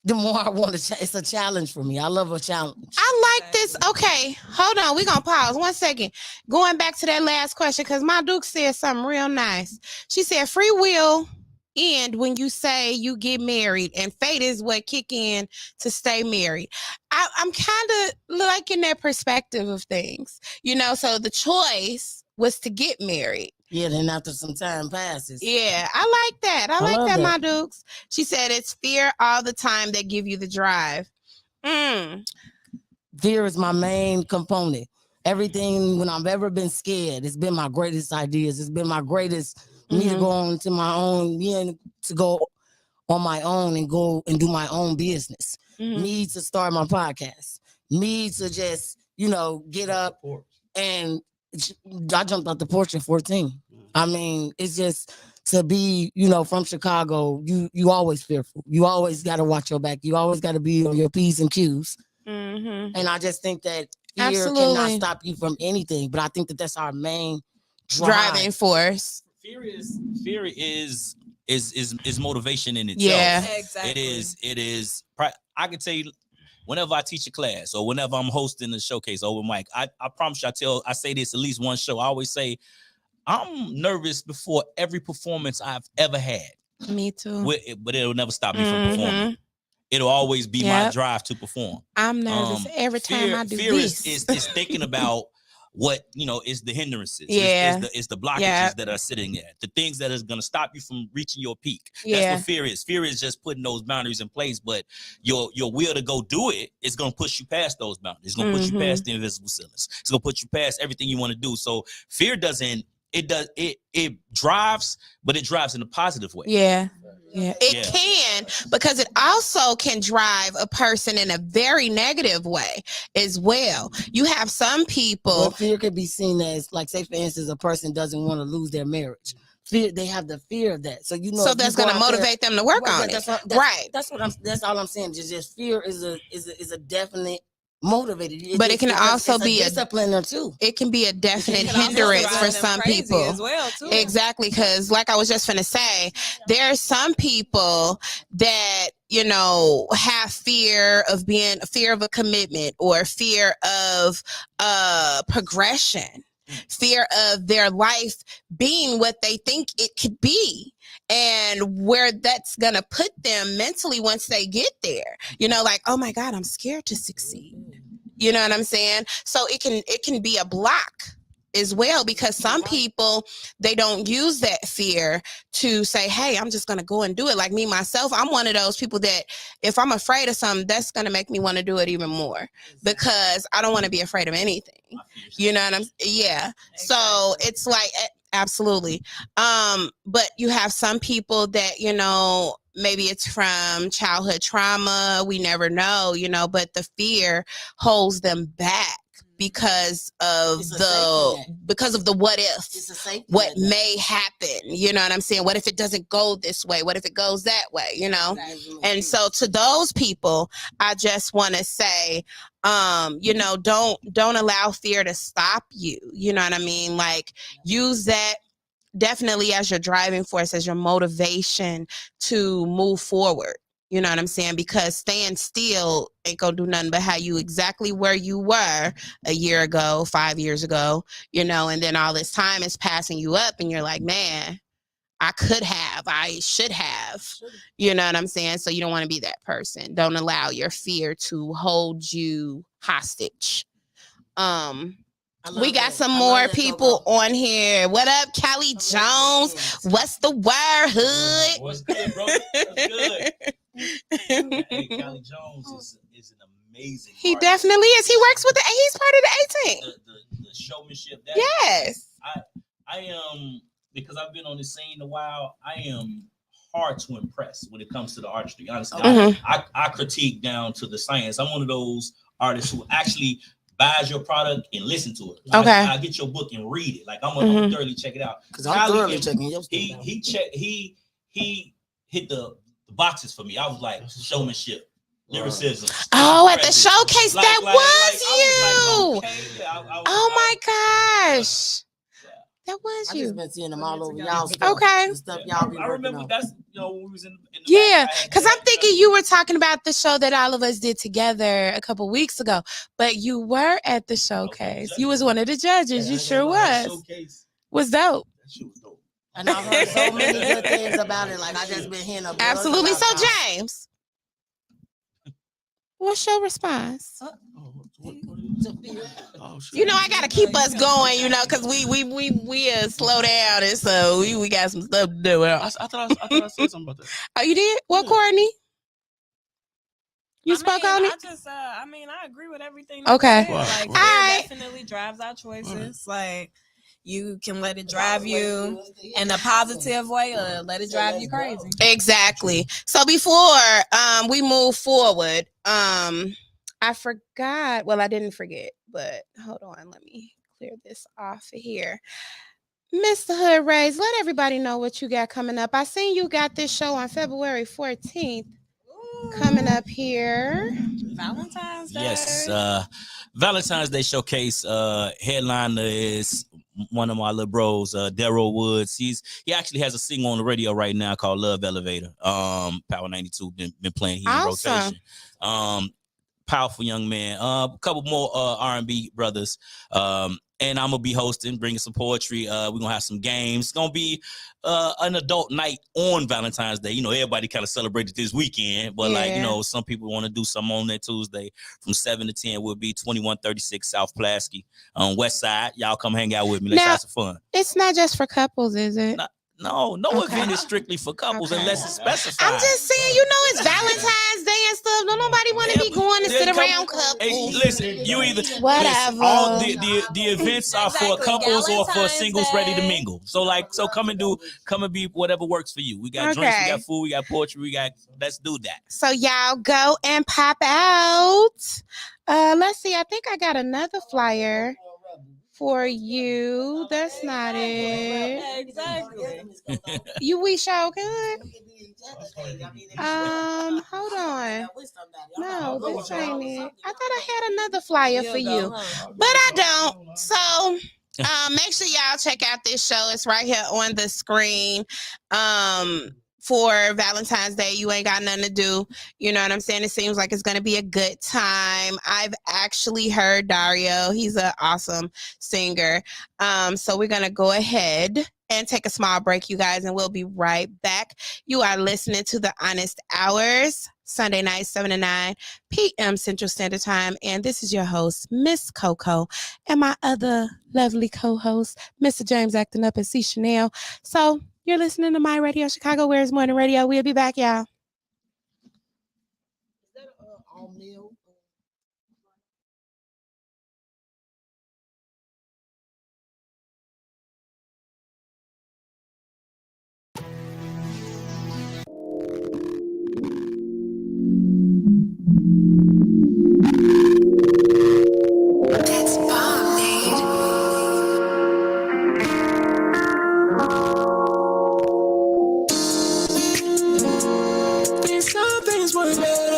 The more I want to, it's a challenge for me. I love a challenge. I like this. Okay, hold on. We're going to pause 1 second. Going back to that last question, because my Duke said something real nice. She said, free will end when you say you get married, and fate is what kick in to stay married. I'm kind of liking that perspective of things. So the choice was to get married. Yeah, then after some time passes. Yeah, I like that. I like that, my Dukes. She said it's fear all the time that give you the drive. Fear is my main component. Everything, when I've ever been scared, it's been my greatest ideas. It's been my greatest, me to go on to my own, to go on my own and go and do my own business. Me to start my podcast. Me to just, get up and I jumped out the porch at 14. I mean, it's just to be, from Chicago, you always fearful. You always got to watch your back. You always got to be on your P's and Q's. And I just think that fear cannot stop you from anything. But I think that that's our main driving force. Fear is motivation in itself. Yeah, exactly. It is. I can tell you, whenever I teach a class or whenever I'm hosting a showcase over mic, I promise you, I say this at least one show. I always say, I'm nervous before every performance I've ever had. Me too. But it'll never stop me from performing. It'll always be my drive to perform. I'm nervous every time I do fear this. Is thinking about what is the hindrances. Yeah. It's the blockages Yeah. that are sitting there, the things that is going to stop you from reaching your peak. Yeah. That's what fear is just putting those boundaries in place, but your will to go do it is going to push you past those boundaries. It's going to push you past the invisible ceilings. It's going to put you past everything you want to do. So fear it drives, but it drives in a positive way. Yeah. Yeah, it can, because it also can drive a person in a very negative way as well. You have some people. Well, fear could be seen as, like, say for instance, a person doesn't want to lose their marriage. Fear, they have the fear of that. So So that's going to motivate them to work on it. That's all I'm saying. Just fear is a definite motivator. But it can also be a discipliner too. It can be a definite hindrance for some people as well too. Exactly, because like I was just finna say, there are some people that have fear of a commitment, or fear of progression, fear of their life being what they think it could be, and where that's gonna put them mentally once they get there. Like, oh my God, I'm scared to succeed. You know what I'm saying? So it can be a block as well, because some people, they don't use that fear to say, hey, I'm just going to go and do it. Like me, myself, I'm one of those people that if I'm afraid of something, that's going to make me want to do it even more, because I don't want to be afraid of anything. You know what I'm saying? Yeah. So it's like, absolutely. But you have some people that, maybe it's from childhood trauma. We never know, but the fear holds them back because of the what if, what may happen. You know what I'm saying? What if it doesn't go this way? What if it goes that way? And so to those people, I just want to say, don't allow fear to stop you. You know what I mean? Like, use that definitely as your driving force, as your motivation to move forward. You know what I'm saying? Because staying still ain't gonna do nothing but have you exactly where you were a year ago, 5 years ago, and then all this time is passing you up and you're like, man, I should have, you know what I'm saying? So you don't want to be that person. Don't allow your fear to hold you hostage. We got some more people on here. What up, Callie Jones? What's the word, hood? What's good, bro? What's good? Hey, Callie Jones is an amazing He artist. Definitely is. He works with he's part of the 18. The showmanship. Yes. I am, because I've been on this scene a while, I am hard to impress when it comes to the artistry. Honestly, I critique down to the science. I'm one of those artists who actually buys your product and listen to it. Okay. I get your book and read it. Like, I'm gonna thoroughly check it out. Because I'm thoroughly checking your stuff out. He hit the boxes for me. I was like, showmanship, lyricism. Oh, at the showcase, that was you. I Oh my gosh. That was I you. just been seeing them all over y'all stuff. Okay. The stuff y'all be I remember on. that's when we was in the Yeah, back, because I'm thinking you were talking about the show that all of us did together a couple weeks ago, but you were at the showcase. You was one of the judges. You sure was. Showcase. Was dope. That shit was dope. And I've heard so many good things about it. Like, I just been hearing about Absolutely. it. So, James, what's your response? I gotta keep us going, because we slow down, and so we got some stuff to do. I thought I said something about that. Oh, you did? What, Courtney? You spoke on it? I agree with everything. Okay. Wow. Like, it definitely drives our choices. Like, you can let it drive you in a positive way, or let it drive you crazy. Exactly. So before we move forward, I forgot. Well, I didn't forget, but hold on. Let me clear this off of here. Mr. Hood Rays, let everybody know what you got coming up. I seen you got this show on February 14th. Coming up here. Valentine's Day. Yes. Valentine's Day showcase. Headliner is one of my little bros, Daryl Woods. He actually has a single on the radio right now called Love Elevator. Power 92 been playing here in rotation. Powerful young man. A couple more R&B brothers. and I'm gonna be hosting, bringing some poetry. We're gonna have some games. It's gonna be an adult night on Valentine's Day. You know, everybody kind of celebrated this weekend, but like, you know, some people want to do something on that Tuesday from 7 to 10. Will be 2136 South Pulaski on West Side. Y'all come hang out with me. Let's have some fun. It's not just for couples, is it? No event is strictly for couples unless it's specified. I'm just saying, you know, it's Valentine's Day and stuff. Don't nobody want to be going to sit around couples. Hey, listen, you either whatever. All the events are for couples or for singles ready to mingle. So come and be whatever works for you. We got drinks, we got food, we got poetry, let's do that. So y'all go and pop out. Let's see. I think I got another flyer for you. That's not it. Exactly. We sure could. Hold on. No, this ain't it. I thought I had another flyer for you, but I don't. So make sure y'all check out this show. It's right here on the screen. For Valentine's Day, you ain't got nothing to do. You know what I'm saying? It seems like it's going to be a good time. I've actually heard Dario. He's an awesome singer. So we're going to go ahead and take a small break, you guys, and we'll be right back. You are listening to The Honest Hours, Sunday night, 7 to 9 p.m. Central Standard Time. And this is your host, Miss Coco, and my other lovely co-host, Mr. James acting up as Zee Nic'ole. So you're listening to My Radio Chicago, where it's morning radio. We'll be back, y'all. It's bomb, Some things work better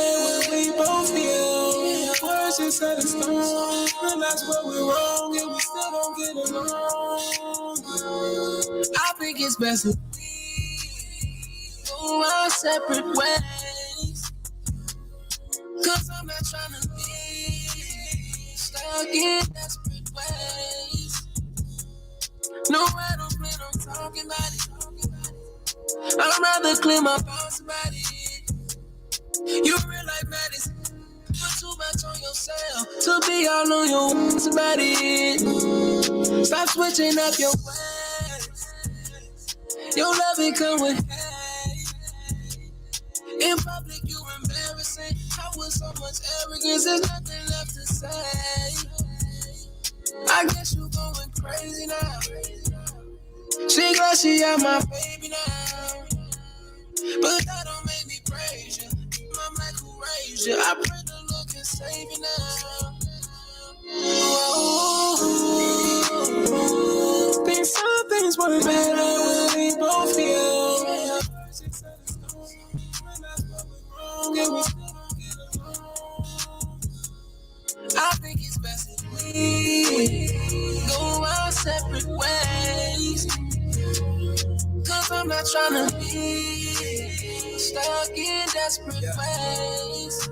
when we both feel. Words just set in stone. Realize where we're wrong and we still don't get along. I think it's best if we go our separate ways. Cause I'm not trying to be stuck in desperate ways. No, I don't plan on talking about it. I'd rather clear my thoughts about it. You real like madness. Put too much on yourself to be all on your ones about it. Stop switching up your ways. Your love ain't come with hate. In public, you embarrassing. How with so much arrogance, there's nothing left to say. I guess you going crazy now. She glad she got my baby now. But that don't make me praise you. I'm like, who raised you? I pray the Lord can save you now. Oh, think some things work better when we both feel. I think it's best if we go our separate ways. Cause I'm not trying to be stuck in desperate ways.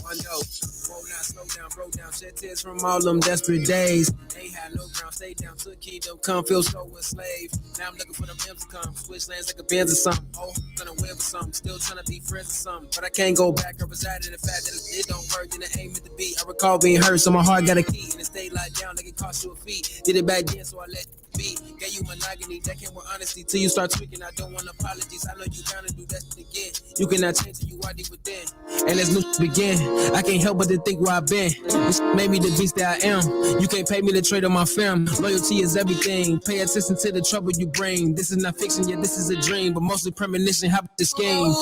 One note, whoa, now slow down, broke down, shed tears from all them desperate days. Ain't had no ground, stay down, took kingdom, come feel so a slave. Now I'm looking for them M's to come, switch lanes like a Benz or something. Oh, gonna win with something, still trying to be friends or something. But I can't go back, I reside in the fact that it don't work, then it ain't meant to be. I recall being hurt, so my heart got a key, and it stayed locked down like it cost you a fee. Did it back then, so I let it be. Gave you monogamy, that came with honesty. Till you start tweaking, I don't want apologies. I know you gonna do that again. You cannot change till you are deep within. And as new begin, I can't help but to think where I've been. This made me the beast that I am. You can't pay me to trade on my fam. Loyalty is everything. Pay attention to the trouble you bring. This is not fiction, yet this is a dream. But mostly premonition, how about this game?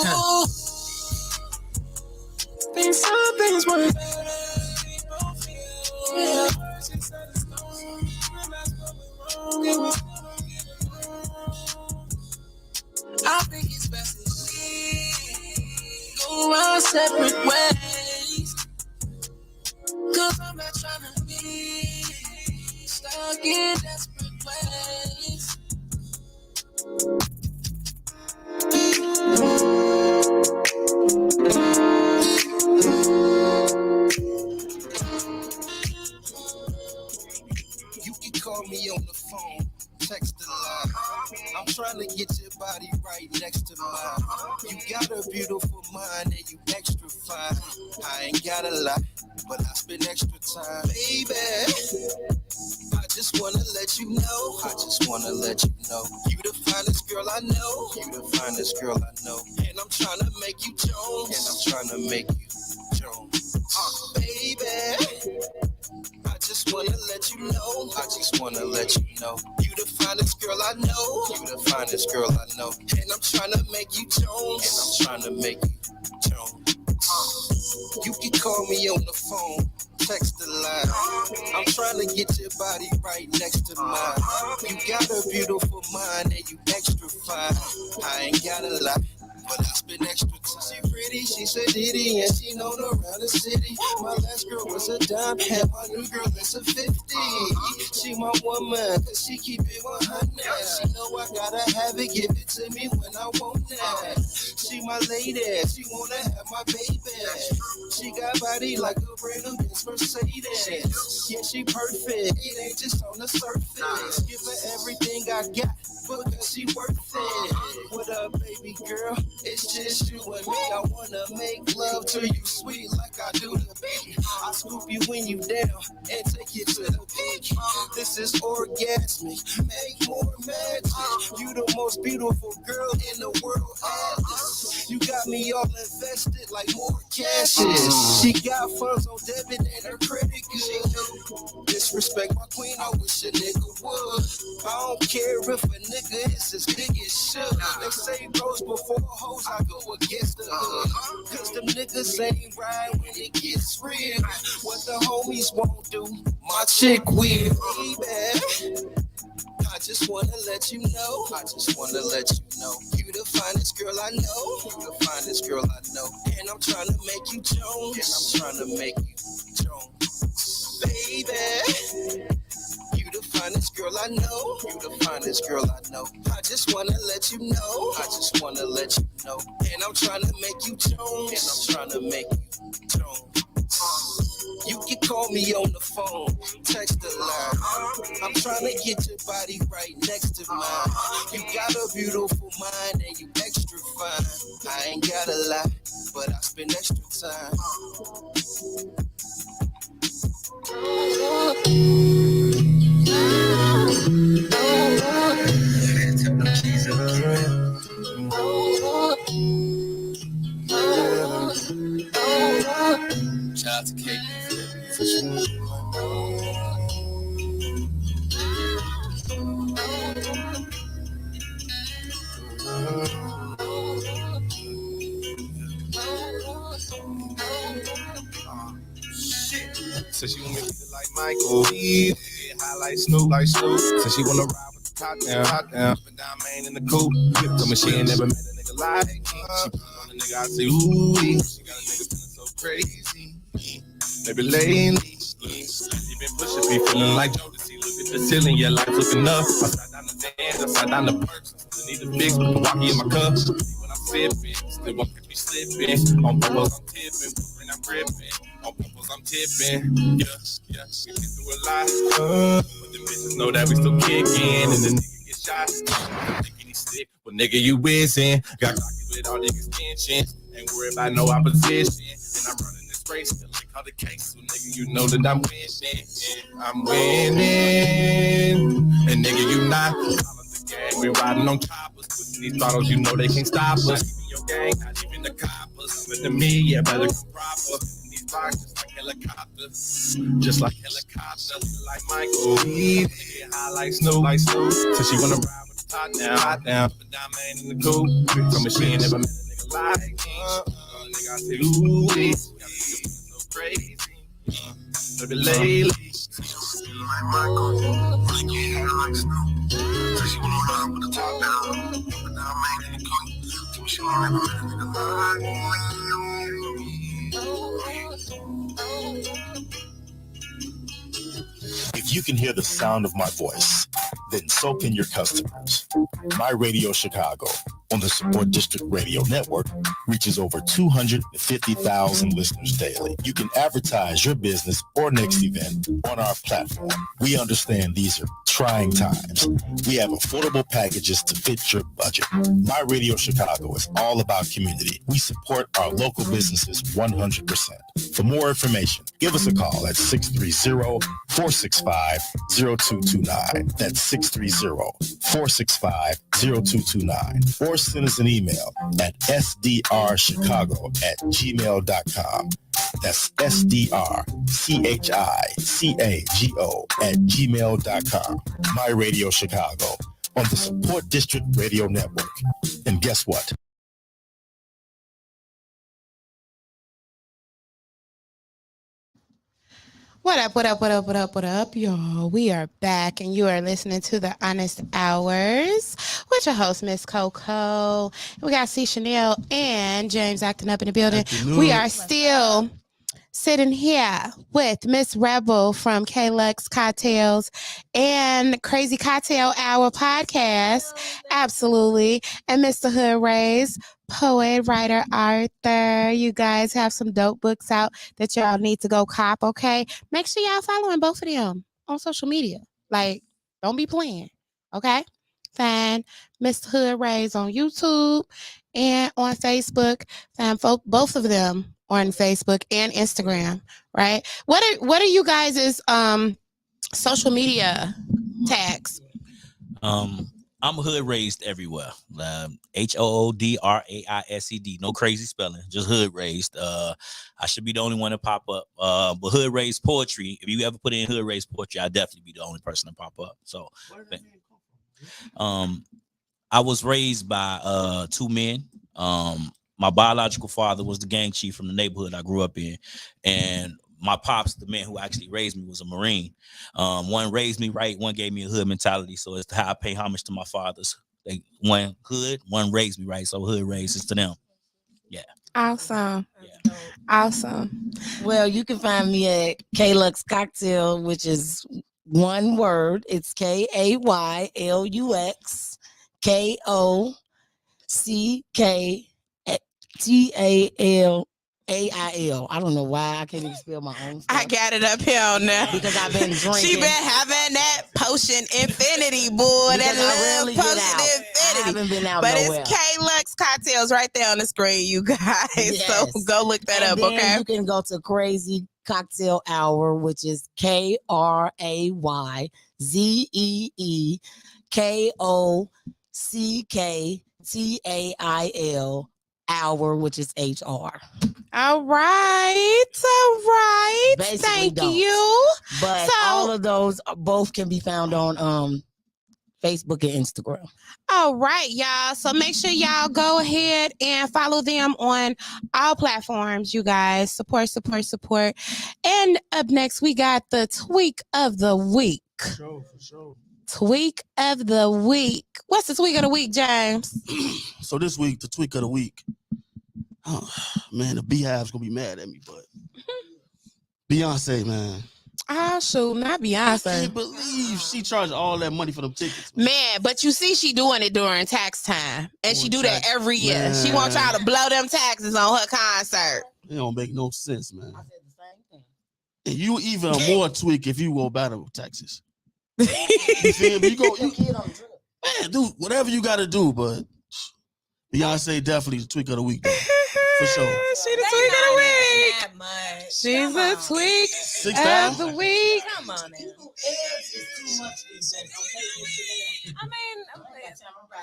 Think some things work better. I think it's best if we go our separate ways. Cause I'm not trying to be stuck in desperate ways. right next to mine. You got a beautiful mind and you extra fine. I ain't got a lot, but I spend extra time. Baby, I just wanna let you know. I just wanna let you know. You the finest girl I know. You the finest girl I know. And I'm trying to make you Jones. And I'm trying to make you Jones. Baby, I just wanna let you know. I just wanna let you know. You the finest girl I know. You the finest girl I know. And I'm trying to make you Jones. And I'm trying to make you Jones. You can call me on the phone, text the line. I'm trying to get your body right next to mine. You got a beautiful mind and you extra fine. I ain't got a lot, but I spend extra time. She pretty, she's a ditty, and she known around the city. My last girl was a dime, and my new girl is a 50. She my woman, cause she keep it 100. She know I gotta have it, give it to me when I want that. She my lady, she wanna have my baby. She got body like a brand new Mercedes. Yeah, she perfect, it ain't just on the surface. Give her everything I got, because she worth it. What up, baby girl? It's just you and me. I wanna make love to you sweet like I do the beat. I scoop you when you down and take you to the peak. This is orgasmic, make more magic. You the most beautiful girl in the world, Atlas. You got me all invested like more cashes. She got funds on debit and her credit good. Disrespect my queen, I wish a nigga would. I don't care if a nigga is as big as shit. They say bros before hoes, I go against the hood. Cause them niggas ain't right when it gets real. What the homies won't do, my chick will. Baby, I just wanna let you know. I just wanna let you know. You the finest girl I know. You the finest girl I know. And I'm trying to make you Jones. And I'm trying to make you Jones. Baby, you the finest girl I know. You the finest girl I know. I just wanna let you know. I just wanna let you know. And I'm trying to make you Jones. And I'm trying to make you Jones. You can call me on the phone, text the line. I'm trying to get your body right next to mine. You got a beautiful mind and you extra fine. I ain't got a lot, but I spend extra time. Shout out to Kate. So she want me to feel like Michael. Yeah, high like Snoop, like Snoop. So she wanna ride with the top down, up and down, man in the coupe. Told me she ain't never met a nigga like me. She put on a nigga, I say, ooh, she got a nigga feeling so crazy. Maybe lately, she been pushing me, feeling like Jodeci. Look at the ceiling, yeah, life's looking up. I sat down the dance, I sat down the perks. Still need a fix, but the walkie in my cup. When I'm sipping, still won't catch me slipping. On bubbles, I'm tipping, when I'm gripping. On bubbles, I'm tipping. Yeah, we can do a lot. But the bitches know that we still kicking. And the nigga get shot. I'm thinking he's sick, but nigga, you whizzing. Got cocky with all niggas tension. Ain't worried about no opposition. And I'm running this race, still like all the case. So nigga, you know that I'm winning. I'm winning. And nigga, you not. Gang, we riding on choppers. Pushing these bottles, you know they can't stop us. Keeping your gang, not even the coppers. But to me, yeah, better come proper. These boxes just like helicopters. Just like helicopters. Like Michael. Yeah, high like Snoop, like Snoop. So she wanna ride with the top down, hot down. Up and down, man, in the coupe. Told me she ain't never met a nigga like me. Nigga, I say, ooh, got me so crazy. Maybe lately. Like Michael, yeah, high like Snoop. So she wanna ride with the top down, up and down, man in the coupe. Told me she ain't never met a nigga like me. If you can hear the sound of my voice, then so can your customers. My Radio Chicago, on the Support District Radio Network reaches over 250,000 listeners daily. You can advertise your business or next event on our platform. We understand these are trying times. We have affordable packages to fit your budget. My Radio Chicago is all about community. We support our local businesses 100%. For more information, give us a call at 630-465-0229. That's 630-465-0229. Or send us an email at sdrchicago@gmail.com. That's sdrchicago@gmail.com. My Radio Chicago on the Support District Radio Network. And guess what? What up, y'all? We are back, and you are listening to the Honest Hours with your host, Miss Coco. We got C. Chanel and James acting up in the building. We are still sitting here with Miss Rebel from Lux Kocktails and Crazy Cocktail Hour podcast. Absolutely. And Mr. Hood Rays, poet, writer, author. You guys have some dope books out that y'all need to go cop, okay? Make sure y'all following both of them on social media. Like, don't be playing, okay? Find Mr. Hood Rays on YouTube and on Facebook. Find both of them on Facebook and Instagram, right? What are you guys' social media tags? I'm hood raised everywhere. HOODRAISED. No crazy spelling. Just hood raised. I should be the only one to pop up. But hood raised poetry. If you ever put in hood raised poetry, I'll definitely be the only person to pop up. So, I was raised by two men. My biological father was the gang chief from the neighborhood I grew up in, and my pops, the man who actually raised me, was a Marine. One raised me right, one gave me a hood mentality. So it's how I pay homage to my fathers. One hood, one raised me right. So hood raised is to them. Yeah. Awesome. Yeah. Awesome. Well, you can find me at Lux Kocktail, which is one word. It's KAYLUXKOCKTALAIL. I don't know why I can't even spell my own stuff. I got it up here now because I've been drinking. She been having that potion infinity, boy. That love potion infinity. I haven't been out but nowhere. It's Lux Kocktails right there on the screen, you guys. Yes. So go look that up, okay? You can go to Crazy Cocktail Hour, which is KRAYZEEKOCKTAIL Hour, which is HR. All right. Basically Thank don't. you. But all of those both can be found on Facebook and Instagram. All right, y'all. So make sure y'all go ahead and follow them on all platforms, you guys. Support. And up next, we got the tweak of the week. For sure. Tweak of the week. What's the tweak of the week, James? So this week, the tweak of the week. Oh, man, the Beehive's gonna be mad at me, but Beyonce, man. Oh, shoot, not Beyonce. I can't believe she charged all that money for them tickets. Man, but you see she doing it during tax time. And she do that every year. Man. She wants y'all to blow them taxes on her concert. It don't make no sense, man. I said the same thing. And you even more tweak if you go battle taxes. You feel me? Man, do whatever you gotta do, but Beyonce definitely the tweak of the week, though. For sure. She the tweak of the week. She's a tweak of the week. Come on now. I mean,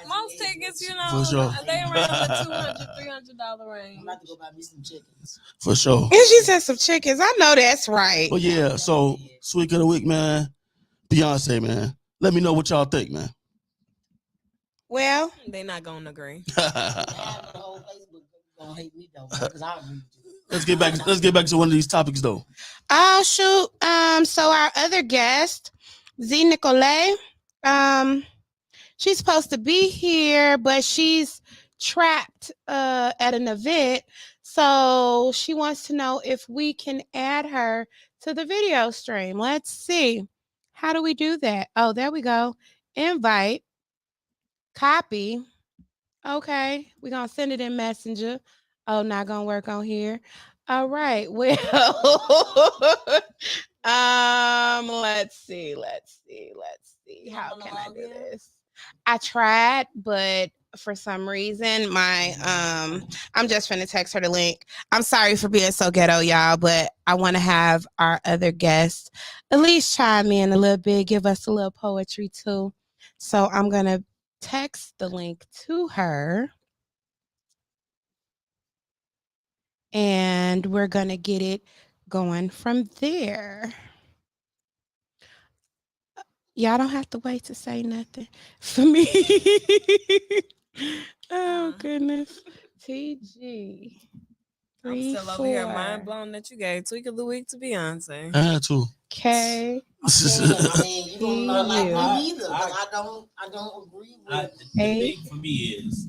most tickets, you know, for sure. They around the $200-$300 range. I'm about to go buy me some chickens. For sure. And she said some chickens. I know that's right. But yeah, so tweak of the week, man. Beyonce, man. Let me know what y'all think, man. Well, they're not gonna agree. Let's get back to one of these topics though. Oh shoot. So our other guest, Zee Nic'ole, she's supposed to be here, but she's trapped at an event. So she wants to know if we can add her to the video stream. Let's see. How do we do that? Oh, there we go. Invite. Copy. Okay, we're gonna send it in Messenger. Oh, not gonna work on here. All right. Well, let's see. How can I do this? I tried, but for some reason, I'm just finna text her the link. I'm sorry for being so ghetto, y'all, but I want to have our other guests at least chime in a little bit, give us a little poetry too. So I'm gonna text the link to her. And we're going to get it going from there. Y'all don't have to wait to say nothing for me. Oh, goodness. TG. I'm still over here mind blown that you gave Tweak of the Week to Beyonce. I had to. Okay. I mean, you don't not like me either, but I don't agree with the thing for me is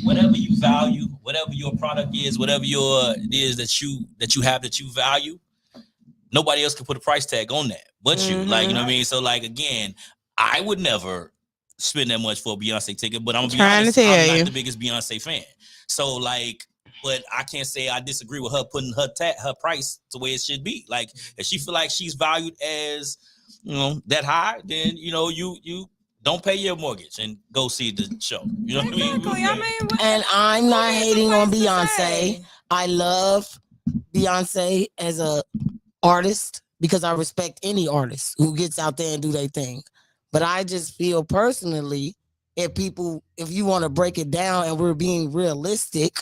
whatever you value, whatever your product is, whatever it is that you have that you value, nobody else can put a price tag on that but you. Like, you know what I mean? So like again, I would never spend that much for a Beyonce ticket, but I'm gonna be honest, I'm not the biggest Beyonce fan. So like, but I can't say I disagree with her putting her price the way it should be. Like, if she feel like she's valued as, that high, then you don't pay your mortgage and go see the show. You know what I mean? And I'm not hating on Beyonce. I love Beyonce as a artist because I respect any artist who gets out there and do their thing. But I just feel personally, if you want to break it down and we're being realistic,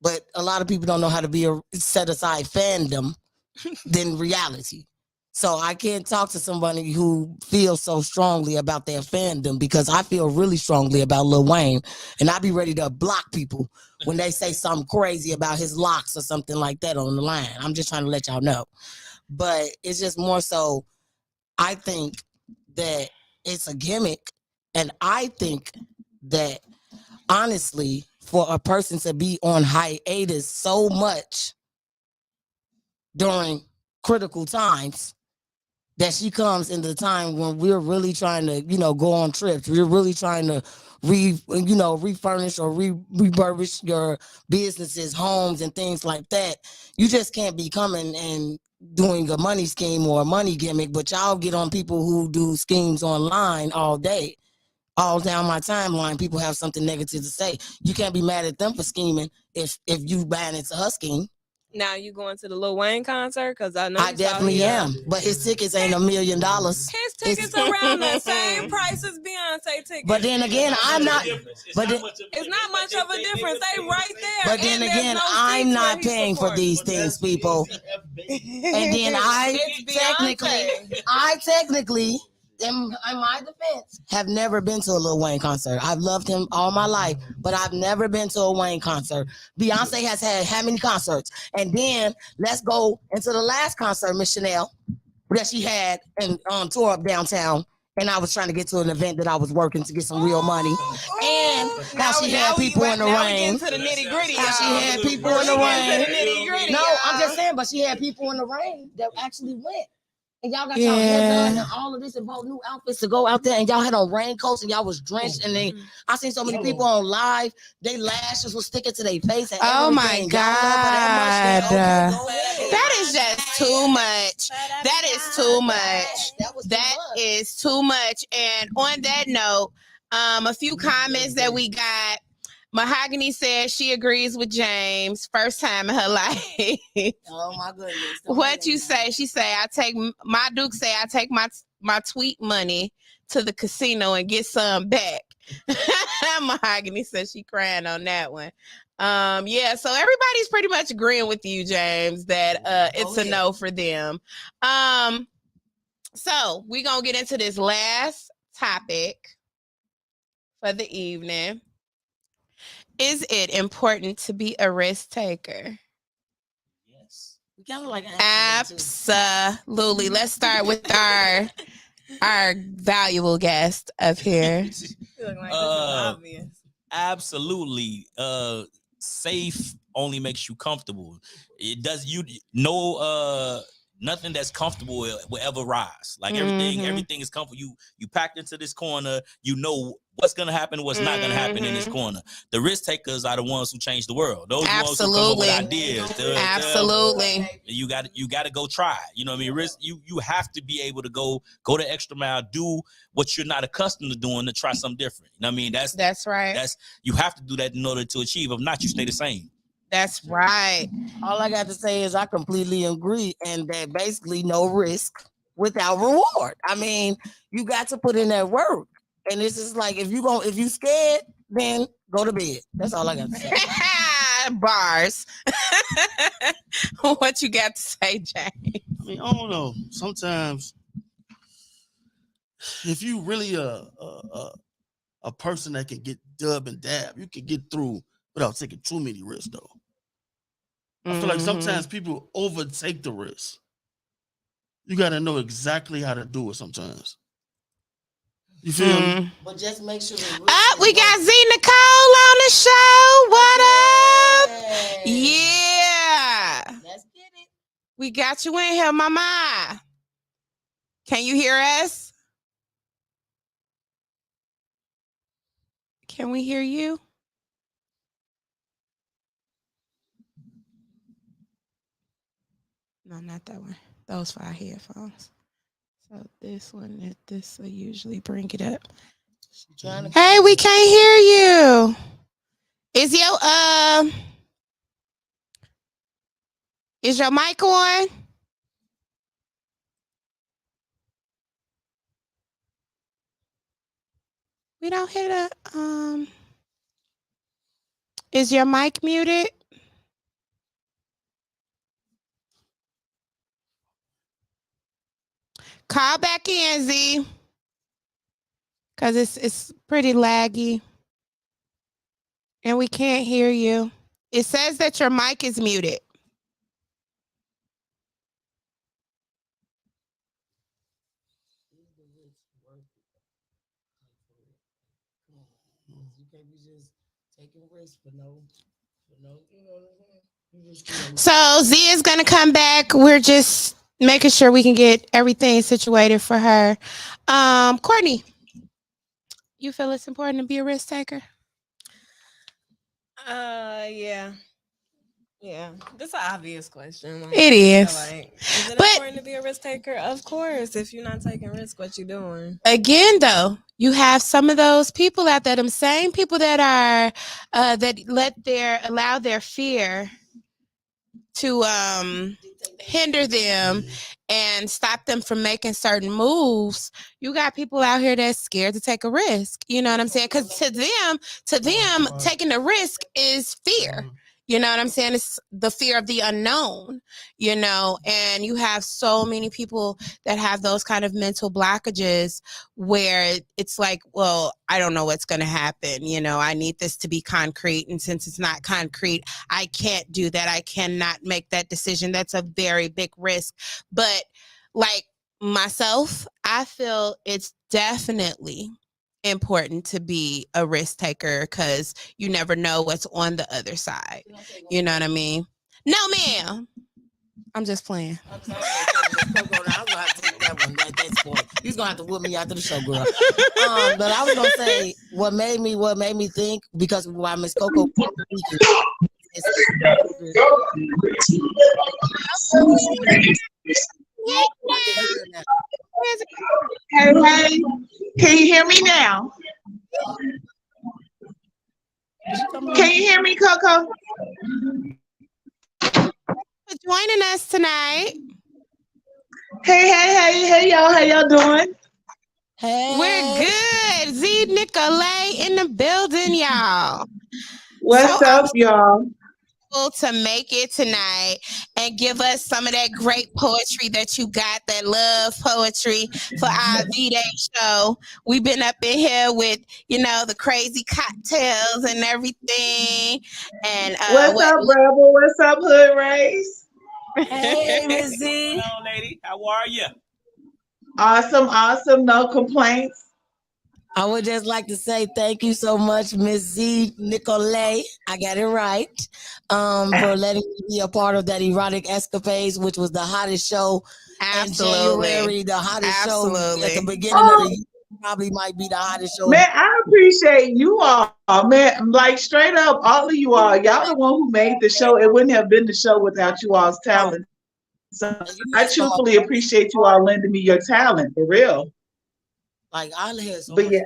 but a lot of people don't know how to be a set aside fandom than reality. So I can't talk to somebody who feels so strongly about their fandom because I feel really strongly about Lil Wayne, and I be ready to block people when they say something crazy about his locks or something like that on the line. I'm just trying to let y'all know. But it's just more so, I think that it's a gimmick, and I think that honestly, for a person to be on hiatus so much during critical times, that she comes in the time when we're really trying to, go on trips. We're really trying to refurnish or refurbish your businesses, homes, and things like that. You just can't be coming and doing a money scheme or a money gimmick, but y'all get on people who do schemes online all day. All down my timeline, people have something negative to say. You can't be mad at them for scheming if you buying into her scheme. Now you going to the Lil Wayne concert? Because I know I definitely am, but his tickets ain't $1 million. His tickets around the same price as Beyonce tickets. But then again, I'm not. But it's not much of a difference. They right there. But then again, I'm not paying for these things, people. And then I technically, in my defense, have never been to a Lil Wayne concert. I've loved him all my life, but I've never been to a Wayne concert. Beyonce has had how many concerts? And then let's go into the last concert, Miss Chanel, that she had on tour up downtown. And I was trying to get to an event that I was working to get some real money. And how she had people in the rain. How she had people in the rain. No, I'm just saying, but she had people in the rain that actually went. And y'all got y'all hair done and all of this and bought new outfits to go out there, and y'all had on raincoats and y'all was drenched. And then I seen so many people on live, their lashes was sticking to their face. And oh my God. That is just too much. That is too much. That is too much. And on that note, a few comments that we got. Mahogany says she agrees with James. First time in her life. Oh my goodness. What you say? She say, I take my tweet money to the casino and get some back. Mahogany says she crying on that one. Yeah, so everybody's pretty much agreeing with you, James, that it's a no for them. So we're gonna get into this last topic for the evening. Is it important to be a risk taker? Yes. We kind of like absolutely. Let's start with our valuable guest up here. Like this is obvious. Absolutely. Safe only makes you comfortable. It does nothing that's comfortable will ever rise. Like everything is comfortable. You packed into this corner. You know what's gonna happen, what's not gonna happen in this corner. The risk takers are the ones who change the world. Those ones who come up with ideas. Absolutely. You got to go try it. You know what I mean? Risk. You have to be able to go the extra mile, do what you're not accustomed to doing, to try something different. You know what I mean? That's right. You have to do that in order to achieve. If not, you stay the same. That's right. All I got to say is I completely agree, and that basically no risk without reward. I mean, you got to put in that work. And it's just like if you scared, then go to bed. That's all I got to say. Bars. What you got to say, James? I mean, I don't know. Sometimes, if you really a person that can get dub and dab, you can get through without taking too many risks, though. I feel like sometimes people overtake the risk. You got to know exactly how to do it sometimes. You feel me? But just make sure. We got Zee Nic'ole on the show. What up? Yeah. Let's get it. We got you in here, mama. Can you hear us? Can we hear you? No, not that one. Those 5 headphones. So this one, this will usually bring it up. Hey, we can't hear you. Is your mic on? We don't hear the Is your mic muted? Call back in, Z. Because it's pretty laggy. And we can't hear you. It says that your mic is muted. You can't be just taking risks for no, you know what I'm saying? So Z is gonna come back. We're just making sure we can get everything situated for her. Courtney, you feel it's important to be a risk taker? Yeah. That's an obvious question. Like, It is. Is it important to be a risk taker? Of course. If you're not taking risk, what you doing? Again, though, you have some of those people out there, them same people that are that allow their fear to hinder them and stop them from making certain moves. You got people out here that's scared to take a risk. You know what I'm saying? Because to them, taking the risk is fear. You know what I'm saying? It's the fear of the unknown, you know, and you have so many people that have those kind of mental blockages where it's like, well, I don't know what's going to happen. You know, I need this to be concrete. And since it's not concrete, I can't do that. I cannot make that decision. That's a very big risk. But like myself, I feel it's definitely important to be a risk taker because you never know what's on the other side. You know what I mean? No, ma'am. I'm just playing. I'm sorry, I'm gonna have to take that one. That's point. He's gonna have to whoop me after the show, girl. But I was gonna say what made me think, because why Miss Coco Hey, can you hear me now? Can you hear me, Coco? For joining us tonight. Hey, y'all. How y'all doing? Hey. We're good. Zee Nic'ole in the building, y'all. What's up, y'all? To make it tonight and give us some of that great poetry that you got, that love poetry for our V-Day show. We've been up in here with, you know, the crazy cocktails and everything. And what's up, Rebel? What's up, Hood Race? Hey, Miss Z. Hello, lady. How are you? Awesome. No complaints. I would just like to say thank you so much, Miss Zee Nic'ole. I got it right. For letting me be a part of that Erotic Escapades, which was the hottest show in January, the hottest show at the beginning of the year. Probably might be the hottest show. Man, I appreciate you all, man. Like straight up, all of you all. Y'all the one who made the show. It wouldn't have been the show without you all's talent. So I truthfully appreciate you all lending me your talent, for real. Like I had so much fun.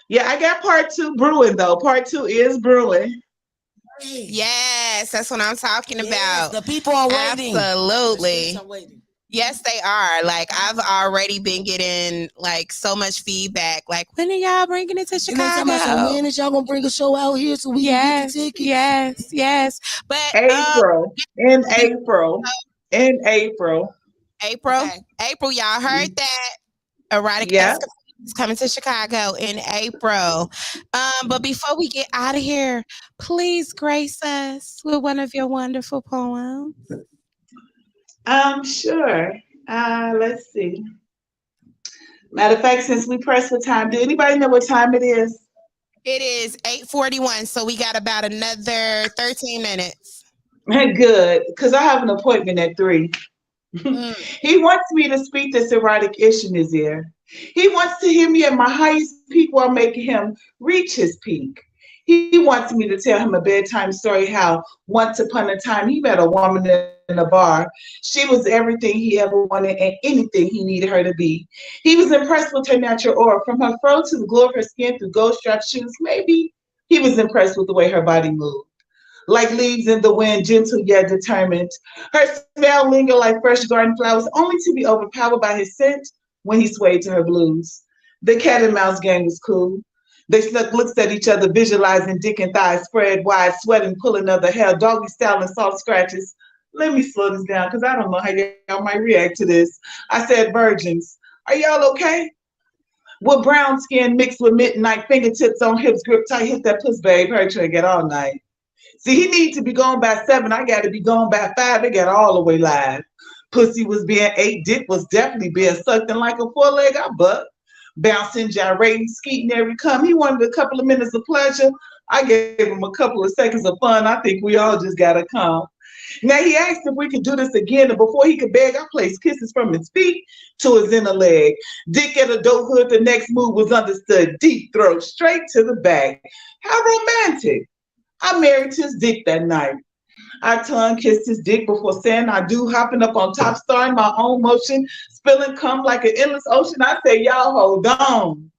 Yeah, I got part 2 brewing though. Part 2 is brewing. Yes, that's what I'm talking about. The people are waiting. Absolutely. Yes, they are. Like I've already been getting like so much feedback. Like, when are y'all bringing it to Chicago? When is y'all gonna bring a show out here so we can get the tickets? Yes. But in April. April, y'all heard that? Erotic Escapades is coming to Chicago in April. But before we get out of here, please grace us with one of your wonderful poems. Sure. Let's see. Matter of fact, since we pressed for time, do anybody know what time it is? It is 8:41, so we got about another 13 minutes. Good, because I have an appointment at 3. He wants me to speak this erotic issue in his ear. He wants to hear me at my highest peak while making him reach his peak. He wants me to tell him a bedtime story how once upon a time he met a woman in a bar. She was everything he ever wanted and anything he needed her to be. He was impressed with her natural aura, from her fro to the glow of her skin through gold-strapped shoes. Maybe he was impressed with the way her body moved. Like leaves in the wind, gentle yet determined. Her smell lingered like fresh garden flowers, only to be overpowered by his scent when he swayed to her blues. The cat and mouse game was cool. They snuck looks at each other, visualizing dick and thighs spread wide, sweating, pulling of the hair, doggy style and soft scratches. Let me slow this down because I don't know how y'all might react to this. I said, virgins, are y'all okay? With brown skin mixed with midnight, fingertips on hips, grip tight, hit that puss, babe, her trick it all night. See, he needs to be gone by 7. I got to be gone by 5. It got all the way live. Pussy was being ate. Dick was definitely being sucked in like a 4-leg butt. Bouncing, gyrating, skeeting every come. He wanted a couple of minutes of pleasure. I gave him a couple of seconds of fun. I think we all just got to come. Now, he asked if we could do this again, and before he could beg, I placed kisses from his feet to his inner leg. Dick at a dope hood, the next move was understood. Deep throat, straight to the back. How romantic. I married his dick that night. I tongue kissed his dick before saying I do, hopping up on top, starting my own motion, spilling cum like an endless ocean. I say, y'all hold on.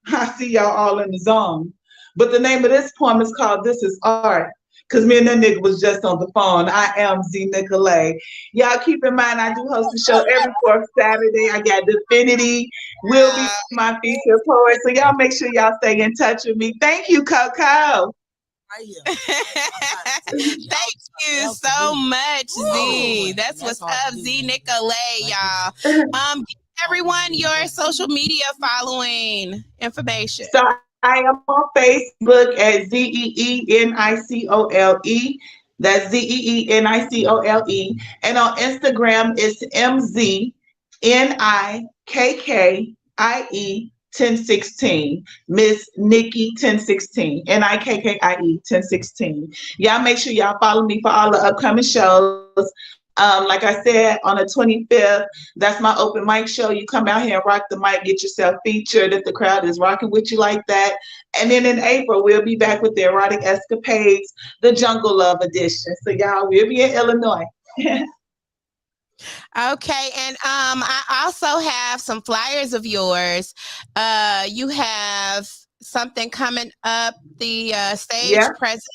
I see y'all all in the zone. But the name of this poem is called This Is Art, because me and that nigga was just on the phone. I am Zee Nic'ole. Y'all keep in mind, I do host a show every 4th Saturday. I got Definity will be my feature poet. So y'all make sure y'all stay in touch with me. Thank you, Coco. Thank you so much, Zee. That's what's up, Zee Nic'ole, y'all. Give everyone your social media following information. So I am on Facebook at ZeeNicole. That's ZeeNicole. And on Instagram, it's MZNIKKIE 1016, Miss Nikki 1016, NIKKIE 1016. Y'all make sure y'all follow me for all the upcoming shows. Like I said, on the 25th, that's my open mic show. You come out here and rock the mic, get yourself featured if the crowd is rocking with you like that. And then in April, we'll be back with the Erotic Escapades, the Jungle Love edition. So y'all, we'll be in Illinois. Okay, and I also have some flyers of yours. You have something coming up, the stage presence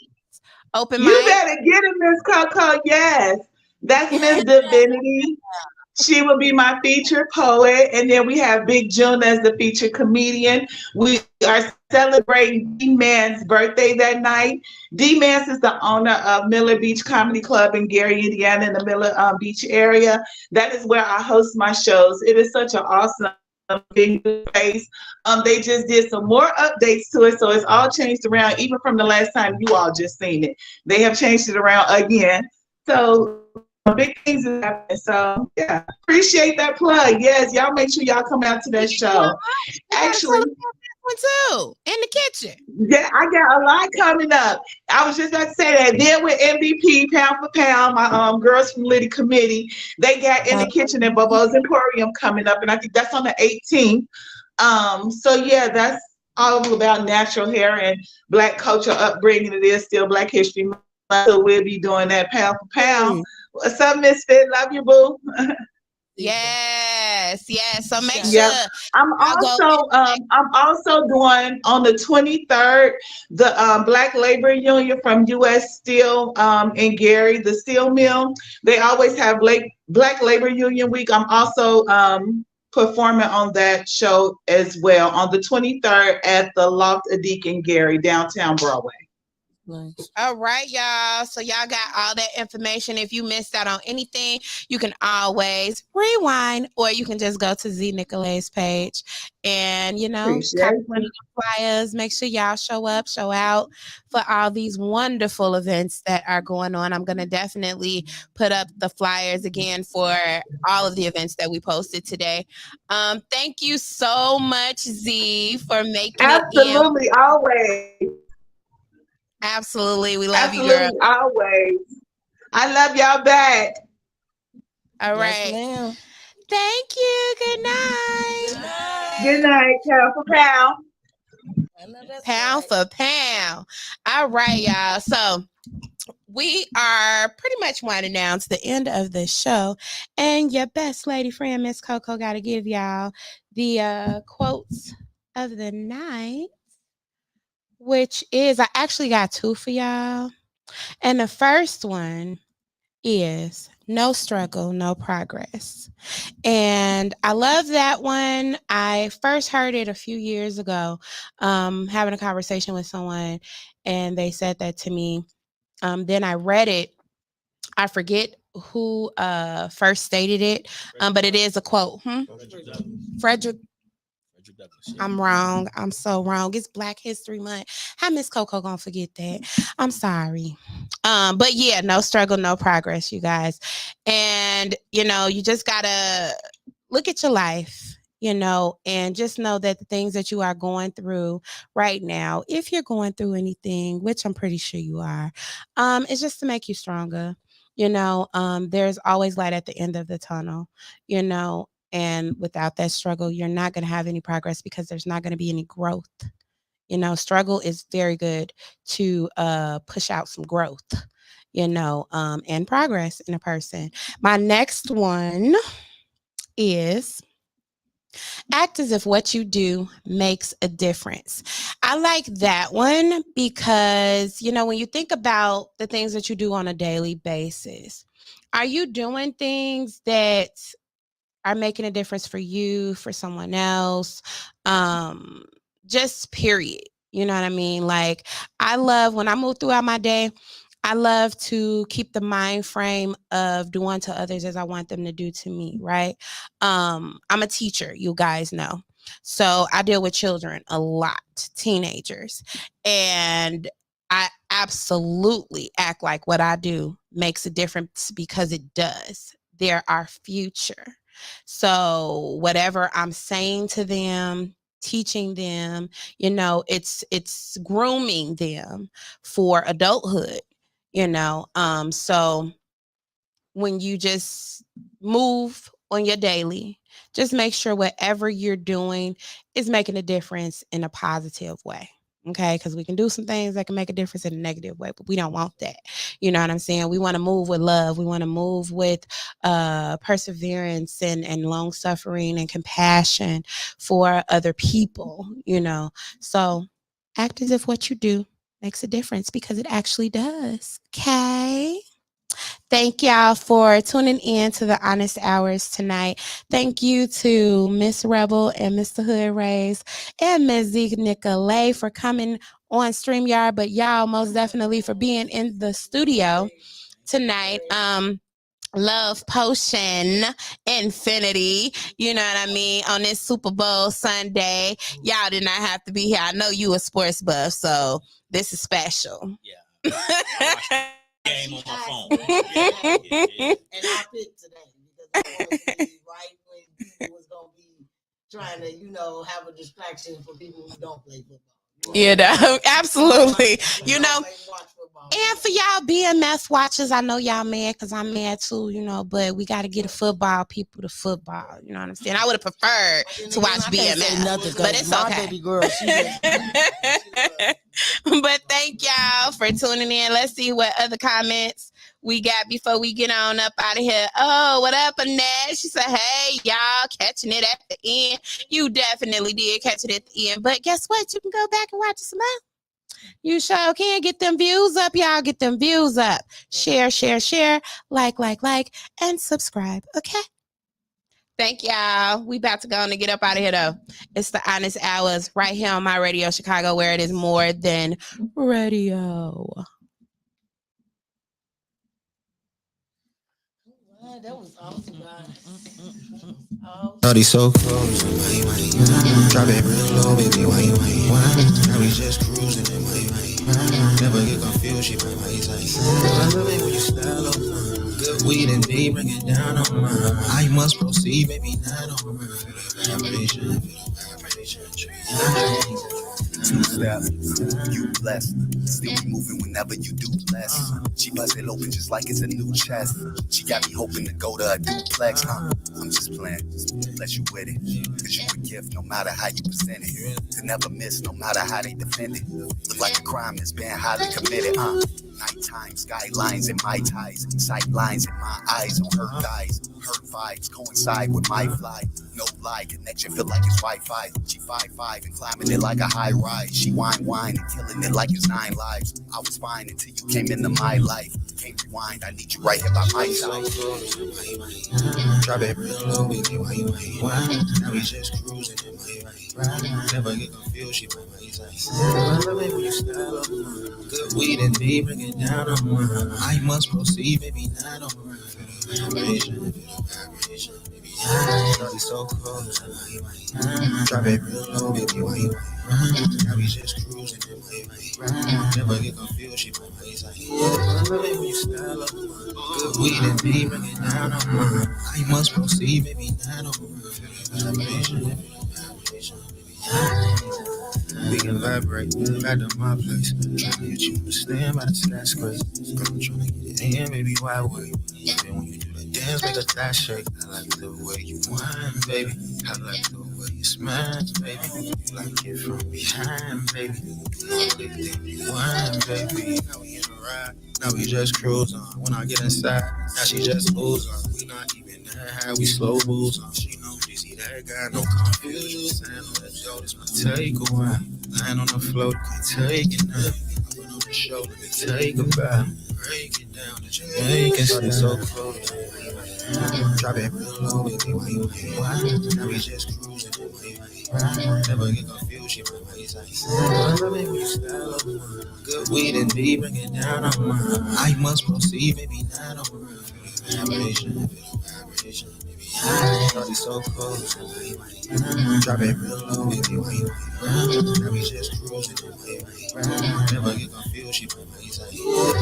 open mic. You better get it, Miss Coco. Yes, that's Miss Divinity. She will be my featured poet, and then we have Big June as the featured comedian. We are celebrating D-Man's birthday that night. D-Man's is the owner of Miller Beach Comedy Club in Gary, Indiana, in the Miller Beach area. That is where I host my shows. It is such an awesome big place. They just did some more updates to it, so it's all changed around, even from the last time you all just seen it. They have changed it around again. So big things is happening. So yeah, appreciate that plug. Yes, y'all make sure y'all come out to that show. Actually, one too in the kitchen. yeah, I got a lot coming up. I was just about to say that. Then with MVP, pound for pound, my girls from Liddy Committee, they got in the kitchen at Bobo's Emporium coming up, and I think that's on the 18th. So yeah, that's all about natural hair and Black culture upbringing. It is still Black History Month, so we'll be doing that pound for pound. What's up, Misfit? Love you, boo. Yes. So make sure. Yeah, I'm also doing on the 23rd the Black Labor Union from U.S. Steel in Gary, the steel mill. They always have Black Labor Union Week. I'm also performing on that show as well on the 23rd at the Loft Adik in Gary, downtown Broadway. Nice. All right, y'all. So y'all got all that information. If you missed out on anything, you can always rewind, or you can just go to Zee Nic'ole's page and, copy one of the flyers. Make sure y'all show up, show out for all these wonderful events that are going on. I'm going to definitely put up the flyers again for all of the events that we posted today. Thank you so much, Zee, for making it in. Absolutely, always. Absolutely. We love you, girl. Always. I love y'all back. All right. Yes, thank you. Good night. Good night. Pound for pound. Pound for pound. All right, y'all. So we are pretty much winding down to the end of the show. And your best lady friend, Miss Coco, got to give y'all the quotes of the night, which is, I actually got two for y'all. And the first one is no struggle, no progress. And I love that one. I first heard it a few years ago, having a conversation with someone, and they said that to me. Then I read it. I forget who first stated it, but it is a quote. Frederick. I'm wrong. I'm so wrong. It's Black History Month. How Miss Coco gonna forget that? I'm sorry. But yeah, no struggle, no progress, you guys. And you just gotta look at your life, and just know that the things that you are going through right now, if you're going through anything, which I'm pretty sure you are, it's just to make you stronger. There's always light at the end of the tunnel, and without that struggle, you're not going to have any progress because there's not going to be any growth. Struggle is very good to push out some growth, and progress in a person. My next one is act as if what you do makes a difference. I like that one because, when you think about the things that you do on a daily basis, are you doing things that are making a difference for you, for someone else, just period. You know what I mean? Like, I love when I move throughout my day, I love to keep the mind frame of do unto others as I want them to do to me, right? I'm a teacher, you guys know. So I deal with children a lot, teenagers, and I absolutely act like what I do makes a difference because it does. They're our future. So whatever I'm saying to them, teaching them, it's grooming them for adulthood, so when you just move on your daily, just make sure whatever you're doing is making a difference in a positive way. Okay, because we can do some things that can make a difference in a negative way, but we don't want that. You know what I'm saying? We want to move with love. We want to move with perseverance and long suffering and compassion for other people, So act as if what you do makes a difference because it actually does. Okay. Thank y'all for tuning in to the Honest Hours tonight. Thank you to Miss Rebel and Mr. Hood Rays and Miss Zee Nic'ole for coming on StreamYard, but y'all most definitely for being in the studio tonight. Love Potion Infinity, you know what I mean, on this Super Bowl Sunday. Y'all did not have to be here. I know you a sports buff, so this is special. Yeah. Game on my phone. And I picked today because I want to be right when people was gonna be trying to, have a distraction for people who don't play football. Absolutely. And for y'all BMS watchers, I know y'all mad because I'm mad too, but we got to get people to football. You know what I'm saying? I would have preferred to watch BMS, but it's okay. Baby girl, But thank y'all for tuning in. Let's see what other comments we got before we get on up out of here. Oh, what up, Annette? She said, hey, y'all, catching it at the end. You definitely did catch it at the end. But guess what? You can go back and watch it some more. You sure can. Get them views up, y'all. Get them views up. Share, like, and subscribe. Okay? Thank y'all. We about to go on and get up out of here, though. It's the Honest Hours right here on My Radio Chicago, where it is more than radio. That was awesome, guys. Naughty so close, drop it real low, baby, why? Now we just cruising and why? Never get confused, she might I love it when you style up, good weed and D, bring it down on mine. I must proceed, baby, not on mine. Vibration. Two-step, you blessed. Still be moving whenever you do less. She bust it open just like it's a new chest. She got me hoping to go to a duplex. I'm just playing, let you with it. Cause you a gift no matter how you present it. To never miss no matter how they defend it. Look like a crime that's been highly committed. Nighttime skylines in my ties. Sight lines in my eyes on her thighs. Her vibes coincide with my fly. No lie, connection feel like it's Wi-Fi. She 5'5" and climbing it like a high rise. She wine and killing it like it's 9 lives. I was fine until you came into my life. Can't rewind, I need you right here by my side. Drop it real low, baby, why? Now we just cruising and why? Never get confused, she might I love it when you style up, good weed and D, bring it down on mine. I must proceed, baby, not on mine. Vibration. Shawty so close, drop it real low, baby, why? Now we just cruising and why? Never get confused, she might I love it when you style up, good weed and D, bring it down on mine. I must proceed, baby, not on mine. Vibration. We can vibrate back to my place. Trying to get you to stand by the skyscraper. Girl, I'm trying to get it in, baby, why wait? Then when you do the dance, make a thigh shake. I like the way you whine, baby. I like the way you smile, baby. You like it from behind, baby. You whine, baby. Now we in a ride. Now we just cruise on. When I get inside, now she just moves on. We not even that high, we slow moves on. She know she see that guy, no confusion. Stand on the door, this my takeaway. Lying on the floor, can't take it now. Put on the show, let me take a bow. Break it down, that you make it stay so close. Drop it real low, baby, why? Now we just cruising and why? Never get confused, she might I love it when you style up, good weed and D, bring it down on mine. I must proceed, baby, not on mine. Vibration. Shawty so close, drop it real low, baby, why? Now we just cruising and why? Never get confused, she might I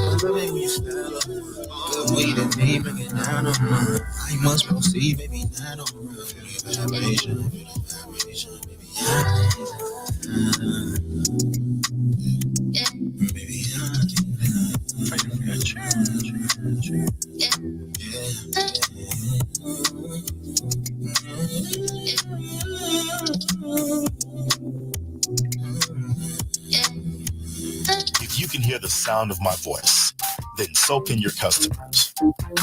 love it when you style up, good weed and D, bring it down on mine. I must proceed, baby, not on mine. Vibration. If you can hear the sound of my voice, then so can your customers.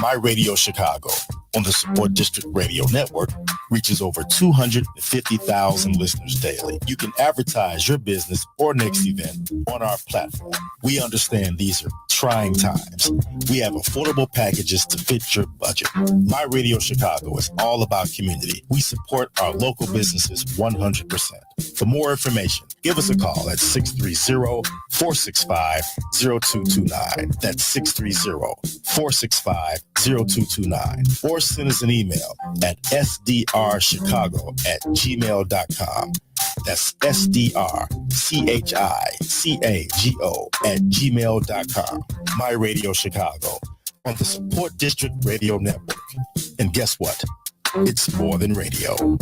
My Radio Chicago on the Support District Radio Network reaches over 250,000 listeners daily. You can advertise your business or next event on our platform. We understand these are trying times. We have affordable packages to fit your budget. My Radio Chicago is all about community. We support our local businesses 100%. For more information, give us a call at 630-465-0229. That's 630-465-0229. Or send us an email at sdrchicago@gmail.com. That's SDRCHICAGO@gmail.com. My Radio Chicago on the Support District Radio Network. And guess what? It's more than radio.